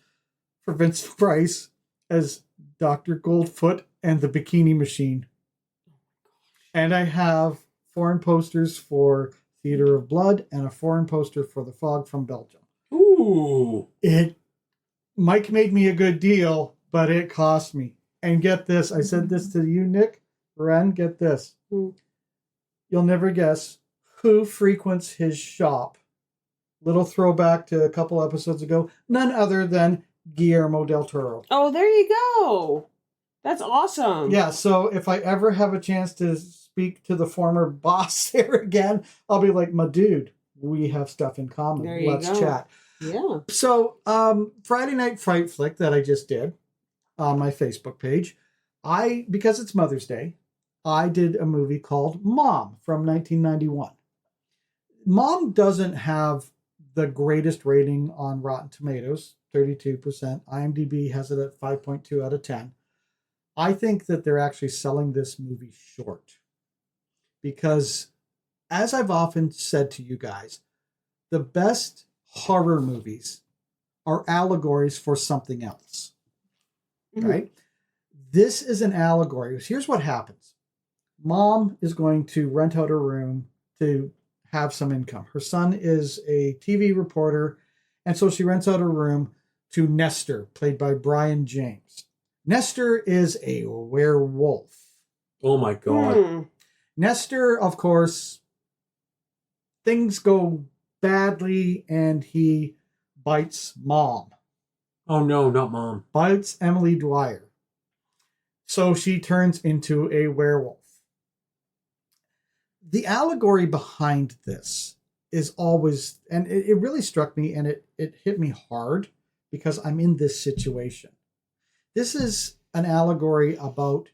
for Vincent Price as Dr. Goldfoot and the Bikini Machine. And I have foreign posters for Theater of Blood and a foreign poster for The Fog from Belgium. Ooh. Mike made me a good deal, but it cost me. And get this, I said this to you, Nick, Ren, get this. Hmm. You'll never guess who frequents his shop. Little throwback to a couple episodes ago. None other than Guillermo del Toro. Oh, there you go. That's awesome. Yeah, so if I ever have a chance to speak to the former boss there again, I'll be like, my dude, we have stuff in common. There you Let's go. chat. Yeah. So, Friday Night Fright Flick that I just did on my Facebook page, because it's Mother's Day, I did a movie called Mom from 1991. Mom doesn't have the greatest rating on Rotten Tomatoes, 32%. IMDb has it at 5.2 out of 10. I think that they're actually selling this movie short because, as I've often said to you guys, the best horror movies are allegories for something else. Right? This is an allegory. Here's what happens. Mom is going to rent out a room to have some income. Her son is a TV reporter, and so she rents out a room to Nestor, played by Brian James. Nestor is a werewolf. Oh my God. Nestor, of course, things go badly, and he bites Mom. Oh no, not Mom. Bites Emily Dwyer. So she turns into a werewolf. The allegory behind this is always, and it really struck me, and it hit me hard because I'm in this situation. This is an allegory about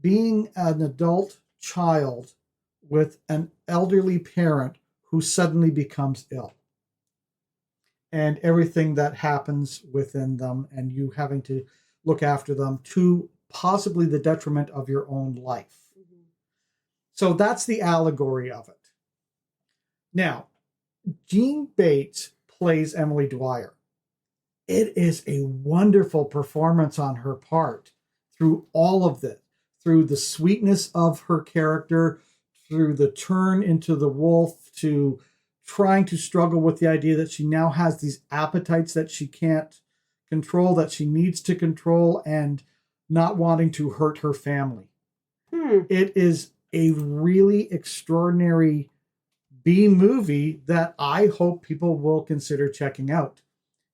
being an adult child with an elderly parent who suddenly becomes ill. And everything that happens within them, and you having to look after them to possibly the detriment of your own life. Mm-hmm. So that's the allegory of it. Now, Jean Bates plays Emily Dwyer. It is a wonderful performance on her part through all of this, through the sweetness of her character, through the turn into the wolf, to trying to struggle with the idea that she now has these appetites that she can't control, that she needs to control, and not wanting to hurt her family. It is a really extraordinary B movie that I hope people will consider checking out.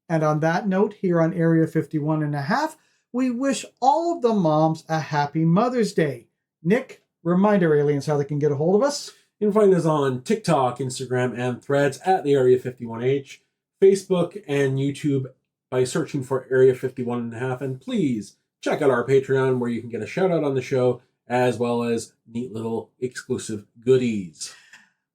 And on that note, here on Area 51 and a half, we wish all of the moms a happy Mother's Day. Nick, remind our aliens how they can get a hold of us. You can find us on TikTok, Instagram, and Threads at the Area 51H, Facebook, and YouTube by searching for Area 51 and a half. And please check out our Patreon where you can get a shout out on the show as well as neat little exclusive goodies.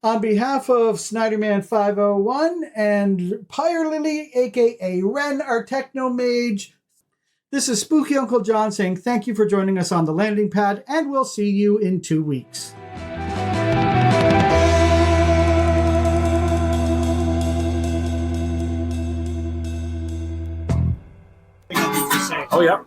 On behalf of Snyderman 501 and Pyre Lily, aka Ren, our techno mage, this is Spooky Uncle John saying thank you for joining us on the landing pad, and we'll see you in 2 weeks. Oh, yeah.